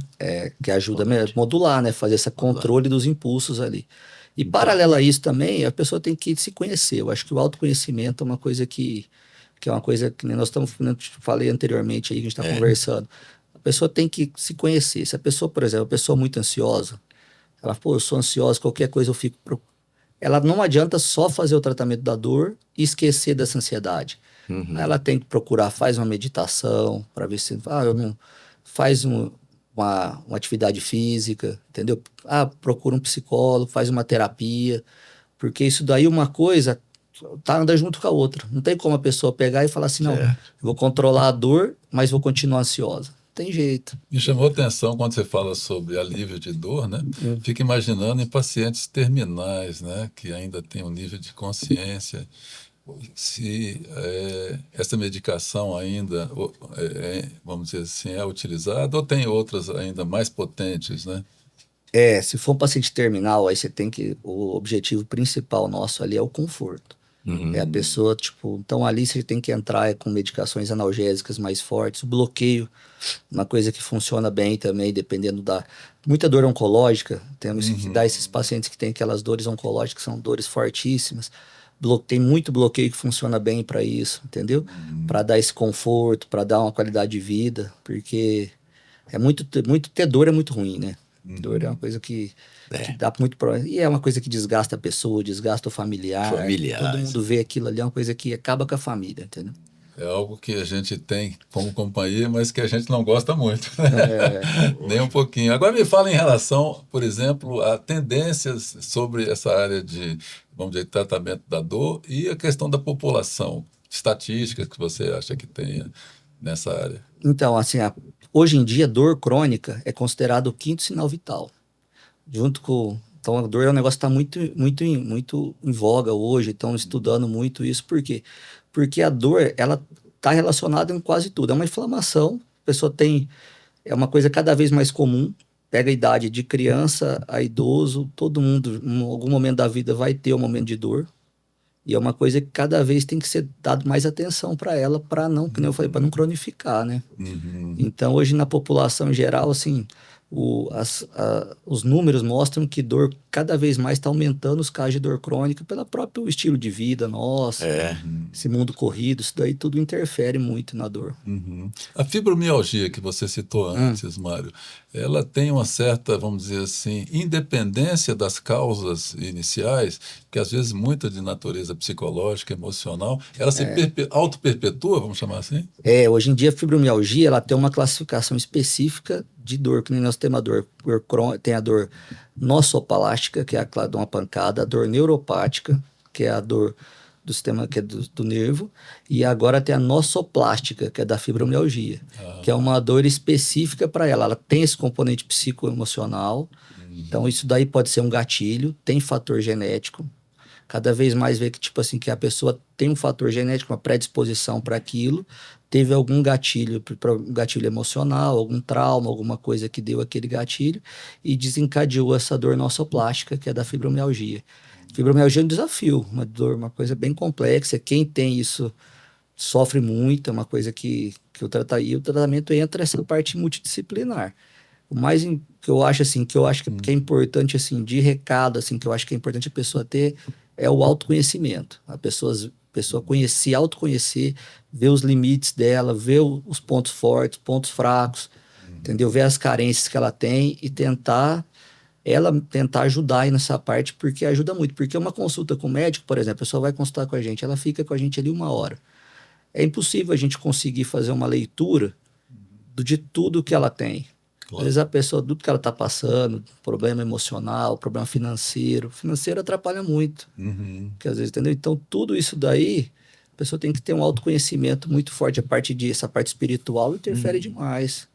Que ajuda a modular, né? Fazer esse controle dos impulsos ali. E paralelo a isso também, a pessoa tem que se conhecer. Eu acho que o autoconhecimento é uma coisa que é uma coisa que nós estamos, falei anteriormente aí, que a gente está conversando. A pessoa tem que se conhecer. Se a pessoa, por exemplo, a pessoa muito ansiosa, ela, eu sou ansiosa, qualquer coisa eu fico... Ela não adianta só fazer o tratamento da dor e esquecer dessa ansiedade. Ela tem que procurar, faz uma meditação para ver se faz uma atividade física, entendeu? Procura um psicólogo, faz uma terapia, porque isso daí uma coisa anda junto com a outra. Não tem como a pessoa pegar e falar assim, não, eu vou controlar a dor, mas vou continuar ansiosa. Não tem jeito. Me chamou a atenção quando você fala sobre alívio de dor, né? Fico imaginando em pacientes terminais, né? Que ainda tem um nível de consciência. Se essa medicação ainda, vamos dizer assim, é utilizada ou tem outras ainda mais potentes, né? Se for um paciente terminal, aí você tem que... O objetivo principal nosso ali é o conforto. A pessoa, então ali você tem que entrar com medicações analgésicas mais fortes, o bloqueio, uma coisa que funciona bem também, dependendo muita dor oncológica, temos que dar esses pacientes que têm aquelas dores oncológicas, que são dores fortíssimas. Tem muito bloqueio que funciona bem para isso, entendeu? Para dar esse conforto, para dar uma qualidade de vida, porque ter dor é muito ruim, né? Dor é uma coisa que dá muito problema. E é uma coisa que desgasta a pessoa, desgasta o familiar. Todo mundo vê aquilo ali, é uma coisa que acaba com a família, entendeu? É algo que a gente tem como companhia, mas que a gente não gosta muito. Nem um pouquinho. Agora me fala em relação, por exemplo, a tendências sobre essa área de, vamos dizer, tratamento da dor e a questão da população. Estatísticas que você acha que tenha nessa área? Então, assim, hoje em dia, dor crônica é considerado o quinto sinal vital. Junto com. Então, a dor é um negócio que está muito em voga hoje, estão estudando muito isso. Por quê? Porque a dor, ela está relacionada em quase tudo. É uma inflamação, a pessoa tem. É uma coisa cada vez mais comum. Pega a idade de criança a idoso, todo mundo, em algum momento da vida, vai ter um momento de dor. E é uma coisa que cada vez tem que ser dado mais atenção para ela, para não, como eu falei, para não cronificar, né? Uhum. Então, hoje na população em geral, assim, os números mostram que dor cada vez mais está aumentando os casos de dor crônica pelo próprio estilo de vida nosso, esse mundo corrido, isso daí tudo interfere muito na dor. Uhum. A fibromialgia que você citou antes, Mário, ela tem uma certa, vamos dizer assim, independência das causas iniciais, que às vezes muita de natureza psicológica, emocional, ela se auto-perpetua, vamos chamar assim? Hoje em dia a fibromialgia ela tem uma classificação específica de dor, que nem nós temos tem a dor nossoplástica, que é a de uma pancada, a dor neuropática, que é a dor do sistema que é do nervo, e agora tem a nossoplástica, que é da fibromialgia, que é uma dor específica para ela. Ela tem esse componente psicoemocional, então isso daí pode ser um gatilho, tem fator genético. Cada vez mais vê que, tipo assim, que a pessoa tem um fator genético, uma predisposição para aquilo, teve algum gatilho, um gatilho emocional, algum trauma, alguma coisa que deu aquele gatilho e desencadeou essa dor nossoplástica, que é da fibromialgia. Fibromialgia é um desafio, uma dor, uma coisa bem complexa. Quem tem isso sofre muito, é uma coisa que o tratamento entra nessa parte multidisciplinar. O mais que eu acho assim, que é importante assim, de recado assim, que eu acho que é importante a pessoa ter é o autoconhecimento. A pessoa conhecer, autoconhecer, ver os limites dela, ver os pontos fortes, pontos fracos, entendeu? Ver as carências que ela tem e tentar ajudar aí nessa parte, porque ajuda muito. Porque uma consulta com o médico, por exemplo, a pessoa vai consultar com a gente, ela fica com a gente ali 1 hora. É impossível a gente conseguir fazer uma leitura de tudo que ela tem. Às vezes a pessoa, tudo que ela está passando, problema emocional, problema financeiro. Financeiro atrapalha muito. Porque às vezes, entendeu? Então, tudo isso daí, a pessoa tem que ter um autoconhecimento muito forte. Essa parte espiritual interfere demais.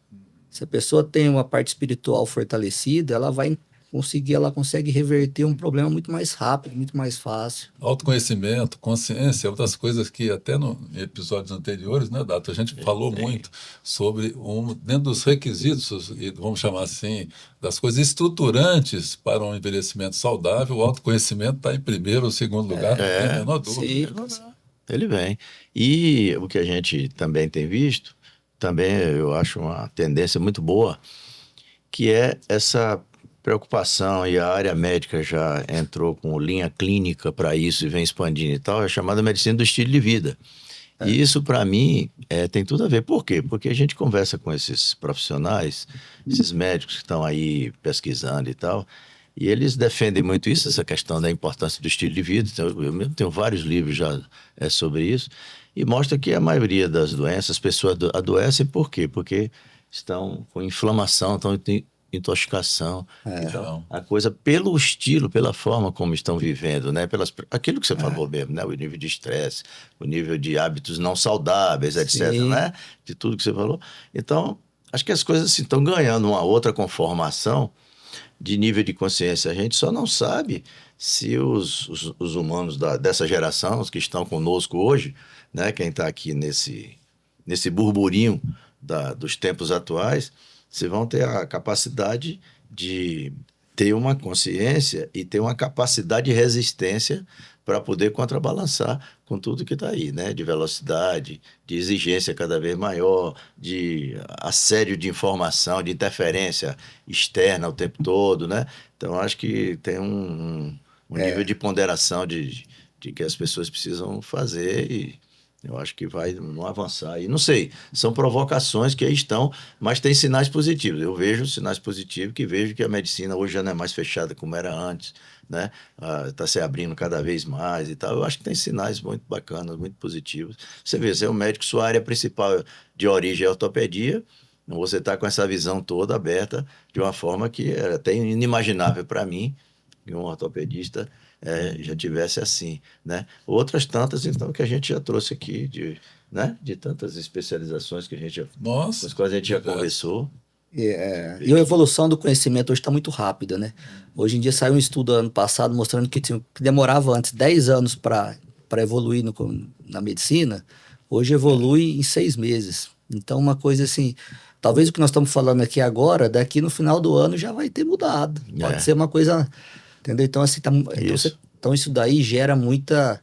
Se a pessoa tem uma parte espiritual fortalecida, ela consegue reverter um problema muito mais rápido, muito mais fácil. Autoconhecimento, consciência, outras coisas que até em episódios anteriores, né, Dato, a gente falou muito sobre dentro dos requisitos, e vamos chamar assim, das coisas estruturantes para um envelhecimento saudável, o autoconhecimento está em primeiro ou segundo lugar, não tem a menor dúvida. Sim. Ele vem. E o que a gente também tem visto, também eu acho uma tendência muito boa, que é essa preocupação, e a área médica já entrou com linha clínica para isso e vem expandindo e tal, é chamada medicina do estilo de vida. E isso, para mim, tem tudo a ver. Por quê? Porque a gente conversa com esses profissionais, esses médicos que estão aí pesquisando e tal, e eles defendem muito isso, essa questão da importância do estilo de vida. Então, eu mesmo tenho vários livros já sobre isso, e mostra que a maioria das doenças, as pessoas adoecem por quê? Porque estão com inflamação, estão em intoxicação. Então, a coisa pelo estilo, pela forma como estão vivendo, né? Aquilo que você falou mesmo, né? O nível de estresse, o nível de hábitos não saudáveis, etc., Sim. né? De tudo que você falou. Então, acho que as coisas assim, estão ganhando uma outra conformação de nível de consciência. A gente só não sabe se os humanos dessa geração, os que estão conosco hoje, né? Quem está aqui nesse burburinho dos tempos atuais, se vão ter a capacidade de ter uma consciência e ter uma capacidade de resistência para poder contrabalançar com tudo que está aí, né? De velocidade, de exigência cada vez maior, de assédio de informação, de interferência externa o tempo todo, né? Então, acho que tem um nível de ponderação de que as pessoas precisam fazer e eu acho que vai não avançar. E não sei, são provocações que aí estão, mas tem sinais positivos. Eu vejo sinais positivos, que vejo que a medicina hoje já não é mais fechada como era antes, né? Está se abrindo cada vez mais e tal. Eu acho que tem sinais muito bacanas, muito positivos. Você vê, você é um médico, sua área principal de origem é ortopedia, você está com essa visão toda aberta de uma forma que era até inimaginável para mim, que um ortopedista já tivesse assim, né? Outras tantas, então, que a gente já trouxe aqui de né? De tantas especializações que a gente, Nossa, com as quais a gente já verdade. conversou. E a evolução do conhecimento hoje está muito rápida, né? Hoje em dia saiu um estudo ano passado mostrando que demorava antes 10 anos para evoluir na medicina, hoje evolui em 6 meses. Então, uma coisa assim, talvez o que nós estamos falando aqui agora, daqui no final do ano já vai ter mudado. Pode ser uma coisa, entendeu? Então, assim, então isso daí gera muita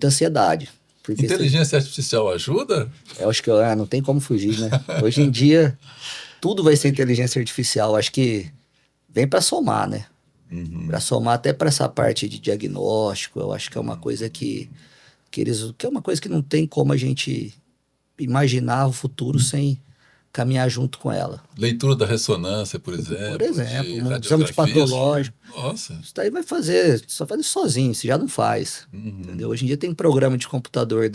ansiedade. Porque Inteligência artificial ajuda? eu acho que não tem como fugir, né? Hoje em dia, tudo vai ser inteligência artificial. Acho que vem para somar, né? Para somar até para essa parte de diagnóstico. Eu acho que é uma coisa que é uma coisa que não tem como a gente imaginar o futuro sem caminhar junto com ela. Leitura da ressonância, por exemplo. Por exemplo, de um exame de radiografias. patológico. Nossa. Isso daí só faz sozinho, você já não faz. Entendeu? Hoje em dia tem programa de computador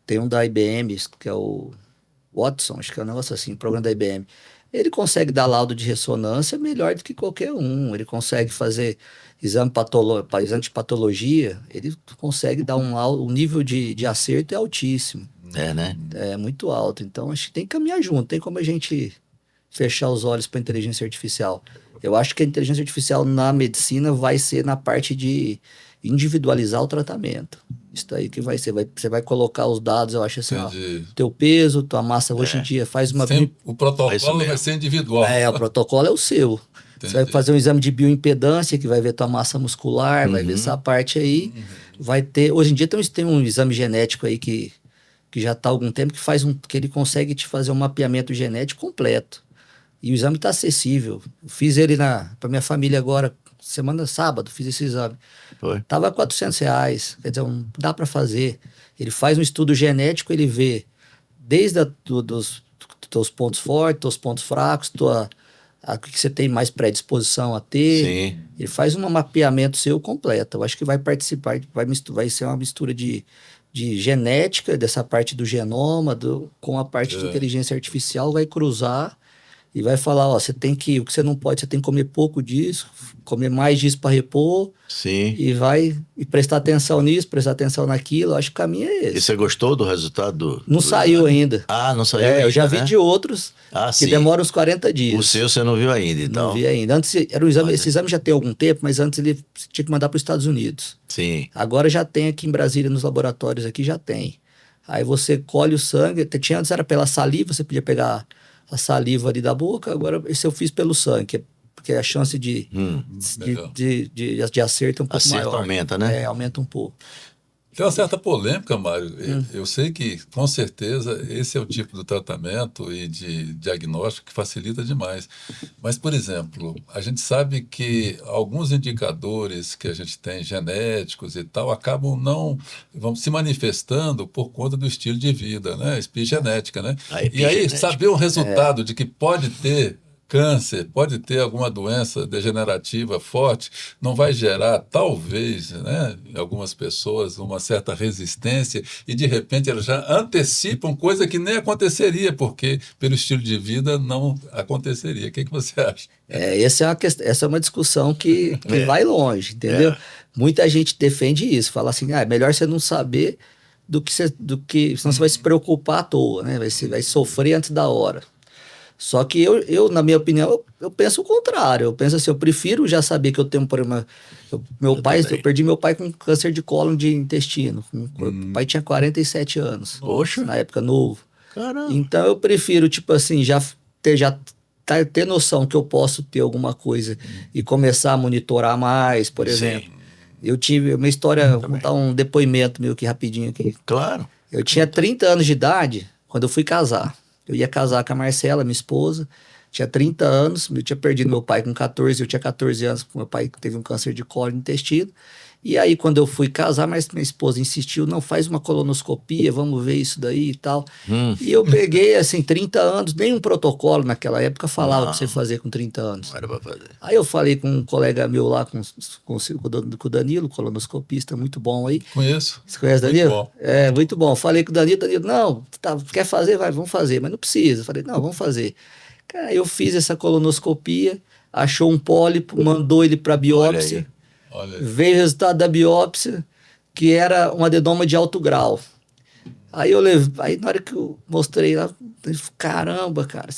tem um da IBM, que é o Watson, acho que é um negócio assim, programa da IBM. Ele consegue dar laudo de ressonância melhor do que qualquer um. Ele consegue fazer exame de patologia, ele consegue dar um laudo, o nível de acerto é altíssimo. Né? É muito alto. Então, acho que tem que caminhar junto. Tem como a gente fechar os olhos para a inteligência artificial. Eu acho que a inteligência artificial na medicina vai ser na parte de individualizar o tratamento. Isso daí que vai ser. Você vai colocar os dados, eu acho assim, ó, teu peso, tua massa, hoje em dia, faz uma... O protocolo vai ser individual. O protocolo é o seu. Você vai fazer um exame de bioimpedância, que vai ver tua massa muscular, vai ver essa parte aí. Vai ter... Hoje em dia tem um exame genético aí que já está há algum tempo, que ele consegue te fazer um mapeamento genético completo. E o exame está acessível. Eu fiz ele para minha família agora, sábado, fiz esse exame. Tava R$400, quer dizer, dá para fazer. Ele faz um estudo genético, ele vê desde dos teus pontos fortes, teus pontos fracos, o que você tem mais predisposição a ter. Sim. Ele faz um mapeamento seu completo. Eu acho que vai participar, vai ser uma mistura de genética, dessa parte do genoma, com a parte de inteligência artificial, vai cruzar e vai falar, ó, o que você não pode, você tem que comer pouco disso, comer mais disso para repor. Sim. E prestar atenção nisso, prestar atenção naquilo. Acho que o caminho é esse. E você gostou do resultado? Não saiu ainda. Não saiu ainda, eu já vi de outros que demoram uns 40 dias. O seu você não viu ainda, então? Não vi ainda. Antes era esse exame já tem algum tempo, mas antes ele tinha que mandar para os Estados Unidos. Sim. Agora já tem aqui em Brasília, nos laboratórios aqui já tem. Aí você colhe o sangue, antes era pela saliva, você podia pegar a saliva ali da boca, agora esse eu fiz pelo sangue, porque a chance de acerto é um pouco maior. Acerto aumenta, né? Aumenta um pouco. Tem uma certa polêmica, Mário. Eu sei que, com certeza, esse é o tipo de tratamento e de diagnóstico que facilita demais. Mas, por exemplo, a gente sabe que alguns indicadores que a gente tem, genéticos e tal, acabam vão se manifestando por conta do estilo de vida, né? Epigenética, né? E aí, saber o resultado de que pode ter câncer, pode ter alguma doença degenerativa forte, não vai gerar, talvez, né, em algumas pessoas, uma certa resistência e, de repente, elas já antecipam coisa que nem aconteceria, porque pelo estilo de vida não aconteceria. O que você acha? Essa é uma discussão que vai longe, entendeu? Muita gente defende isso, fala assim, é melhor você não saber do que senão você vai se preocupar à toa, né? Vai sofrer antes da hora. Só que eu, na minha opinião, eu penso o contrário. Eu penso assim, eu prefiro já saber que eu tenho um problema. Eu perdi meu pai com câncer de cólon de intestino. O pai tinha 47 anos. Poxa. Na época, novo. Caramba. Então eu prefiro, tipo assim, ter noção que eu posso ter alguma coisa e começar a monitorar mais, por exemplo. Eu tive uma história, vou dar um depoimento meio que rapidinho aqui. Claro. Eu tinha 30 anos de idade quando eu fui casar. Eu ia casar com a Marcela, minha esposa, tinha 30 anos, eu tinha perdido meu pai com 14, eu tinha 14 anos, meu pai teve um câncer de colo no intestino. E aí, quando eu fui casar, mas minha esposa insistiu, não, faz uma colonoscopia, vamos ver isso daí e tal. E eu peguei, assim, 30 anos, nenhum protocolo naquela época falava pra você fazer com 30 anos. Não era pra fazer. Aí eu falei com um colega meu lá, com o Danilo, colonoscopista, muito bom aí. Conheço. Você conhece o Danilo? Muito bom. Muito bom. Falei com o Danilo, não, quer fazer? Vai, vamos fazer, mas não precisa. Falei, não, vamos fazer. Cara, eu fiz essa colonoscopia, achou um pólipo, mandou ele para biópsia. Olha aí. Veio o resultado da biópsia, que era um adenoma de alto grau. Aí na hora que eu mostrei lá, eu falei, caramba, cara,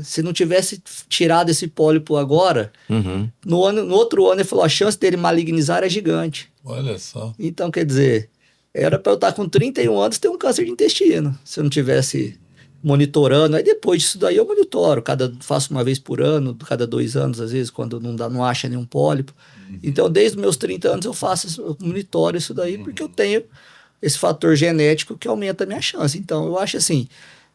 se não tivesse tirado esse pólipo agora, Uhum. no outro ano ele falou, a chance dele malignizar é gigante. Olha só. Então, quer dizer, era para eu estar com 31 anos ter um câncer de intestino, se eu não tivesse monitorando. Aí depois disso daí eu monitoro, faço uma vez por ano, cada 2 anos, às vezes, quando não acha nenhum pólipo. Então, desde os meus 30 anos eu monitoro isso daí, porque eu tenho esse fator genético que aumenta a minha chance. Então, eu acho assim,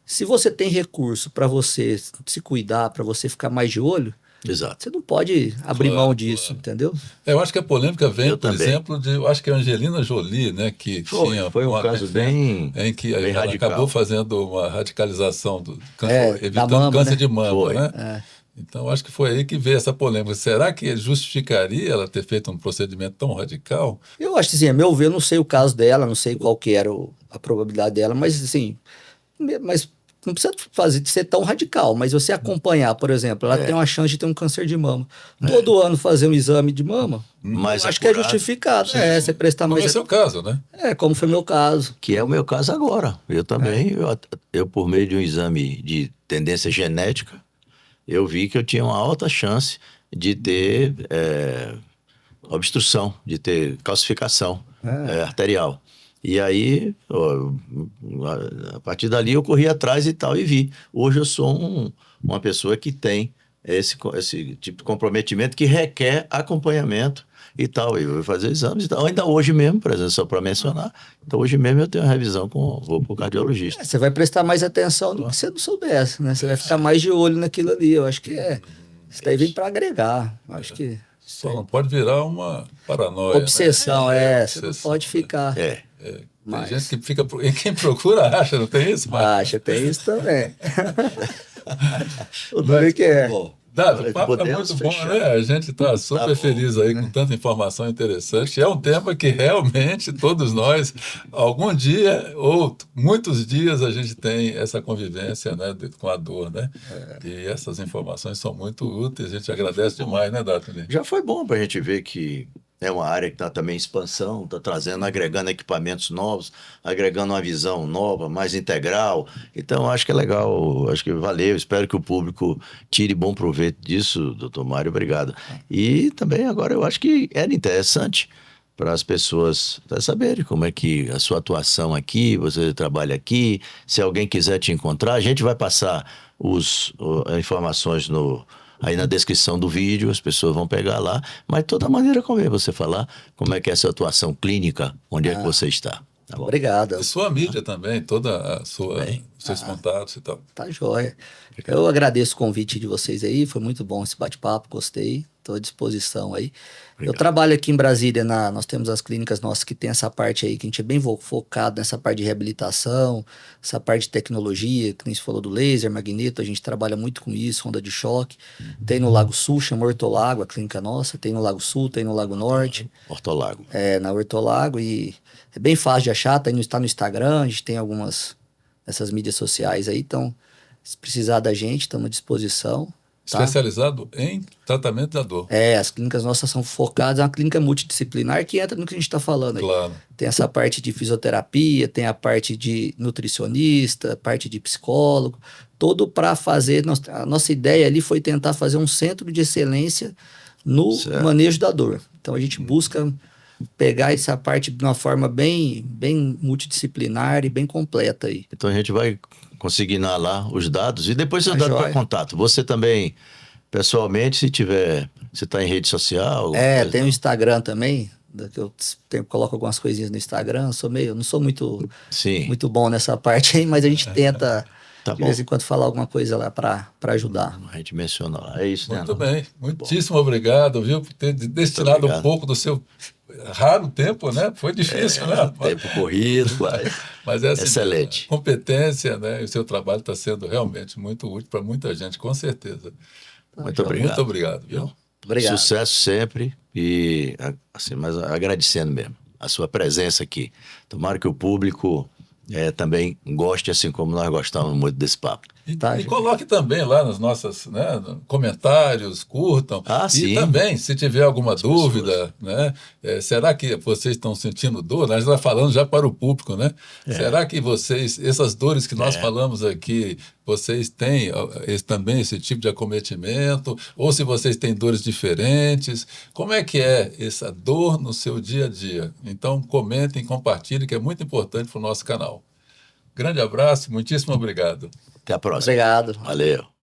se você tem recurso para você se cuidar, para você ficar mais de olho, Exato. você não pode abrir Claro, mão disso, claro. entendeu? Eu acho que a polêmica vem, Eu por também. exemplo, eu acho que a Angelina Jolie, né, que tinha Foi um uma caso perfil bem, em que bem ela radical. acabou fazendo uma radicalização do câncer, Da evitando mama, câncer né? de mama, Foi. né? Então, acho que foi aí que veio essa polêmica. Será que justificaria ela ter feito um procedimento tão radical? Eu acho que, assim, a meu ver, eu não sei o caso dela, não sei qual que era a probabilidade dela, mas, assim, mas não precisa ser tão radical, mas você acompanhar, por exemplo, ela tem uma chance de ter um câncer de mama. Todo ano fazer um exame de mama, Mais eu acho que é apurado. justificado. Você prestar Como mais... é o seu caso, né? como foi meu caso. Que é o meu caso agora. Eu também, eu por meio de um exame de tendência genética, eu vi que eu tinha uma alta chance de ter obstrução, de ter calcificação arterial. E aí, a partir dali eu corri atrás e tal e vi. Hoje eu sou uma pessoa que tem esse tipo de comprometimento que requer acompanhamento e tal. Eu vou fazer exames e tal. Ainda hoje mesmo, por exemplo, só para mencionar, então hoje mesmo eu tenho uma revisão vou para o cardiologista. Você vai prestar mais atenção do que se você não soubesse, né? Você vai ficar mais de olho naquilo ali. Eu acho que isso daí vem para agregar. Eu acho que Só não pode virar uma paranoia. obsessão, né? você não pode ficar. Tem Mas- gente que fica. Quem procura acha, não tem isso? Acha, tem isso também. O duro é que é. Bom, Dado, o papo é podemos muito bom, fechar. né? A gente está super bom. feliz aí com tanta informação interessante. É um tema que realmente todos nós, algum dia ou muitos dias, a gente tem essa convivência, né, com a dor, né? E essas informações são muito úteis. A gente agradece demais, né, Datoli? Já foi bom para a gente ver que é uma área que está também em expansão, está trazendo, agregando equipamentos novos, agregando uma visão nova, mais integral. Então, acho que é legal, acho que valeu. Espero que o público tire bom proveito disso, doutor Mário, obrigado. E também agora eu acho que era interessante para as pessoas saberem como é que a sua atuação aqui, você trabalha aqui, se alguém quiser te encontrar, a gente vai passar as informações aí na descrição do vídeo, as pessoas vão pegar lá, mas de toda maneira convém você falar como é que é essa atuação clínica, onde é que você está. Tá bom? Obrigado. E sua mídia também, toda os seus contatos e tal. Tá jóia. Eu agradeço o convite de vocês aí, foi muito bom esse bate-papo, gostei, estou à disposição aí. Eu trabalho aqui em Brasília, nós temos as clínicas nossas que tem essa parte aí, que a gente é bem focado nessa parte de reabilitação, essa parte de tecnologia, que nem se falou do laser, magneto, a gente trabalha muito com isso, onda de choque. Tem no Lago Sul, chama Hortolago, a clínica nossa, tem no Lago Sul, tem no Lago Norte. Hortolago. Na Hortolago, e é bem fácil de achar, tá no Instagram, a gente tem algumas dessas mídias sociais aí, então se precisar da gente, estamos à disposição. Tá? Especializado em tratamento da dor. As clínicas nossas são focadas, é uma clínica multidisciplinar que entra no que a gente está falando aí. Claro. Tem essa parte de fisioterapia, tem a parte de nutricionista, parte de psicólogo, todo para fazer. A nossa ideia ali foi tentar fazer um centro de excelência no manejo da dor. Então a gente busca pegar essa parte de uma forma bem multidisciplinar e bem completa aí. Então a gente vai consignar lá os dados e depois seus dados para contato. Você também, pessoalmente, se tiver, você está em rede social? Tem o Instagram também, que eu coloco algumas coisinhas no Instagram, não sou muito bom nessa parte aí, mas a gente tenta de vez em quando falar alguma coisa lá para ajudar. A gente menciona lá, é isso, né? Muito bem, muitíssimo obrigado, viu, por ter destinado um pouco do seu raro tempo, né? Foi difícil, né? Tempo corrido, mas é assim, excelente. A competência, né? E o seu trabalho está sendo realmente muito útil para muita gente, com certeza. Muito obrigado. Muito obrigado, viu? Obrigado. Sucesso sempre e, assim, mas agradecendo mesmo a sua presença aqui. Tomara que o público também goste, assim como nós gostamos muito desse papo. Tá, E coloque também lá nos nossos, né, comentários, curtam. E sim. também, se tiver alguma dúvida, né, será que vocês estão sentindo dor? Nós estamos falando já para o público, né? Será que vocês, essas dores que nós falamos aqui, vocês têm também esse tipo de acometimento? Ou se vocês têm dores diferentes? Como é que é essa dor no seu dia a dia? Então, comentem, compartilhem, que é muito importante para o nosso canal. Grande abraço, muitíssimo obrigado. Até a próxima. Obrigado. Valeu.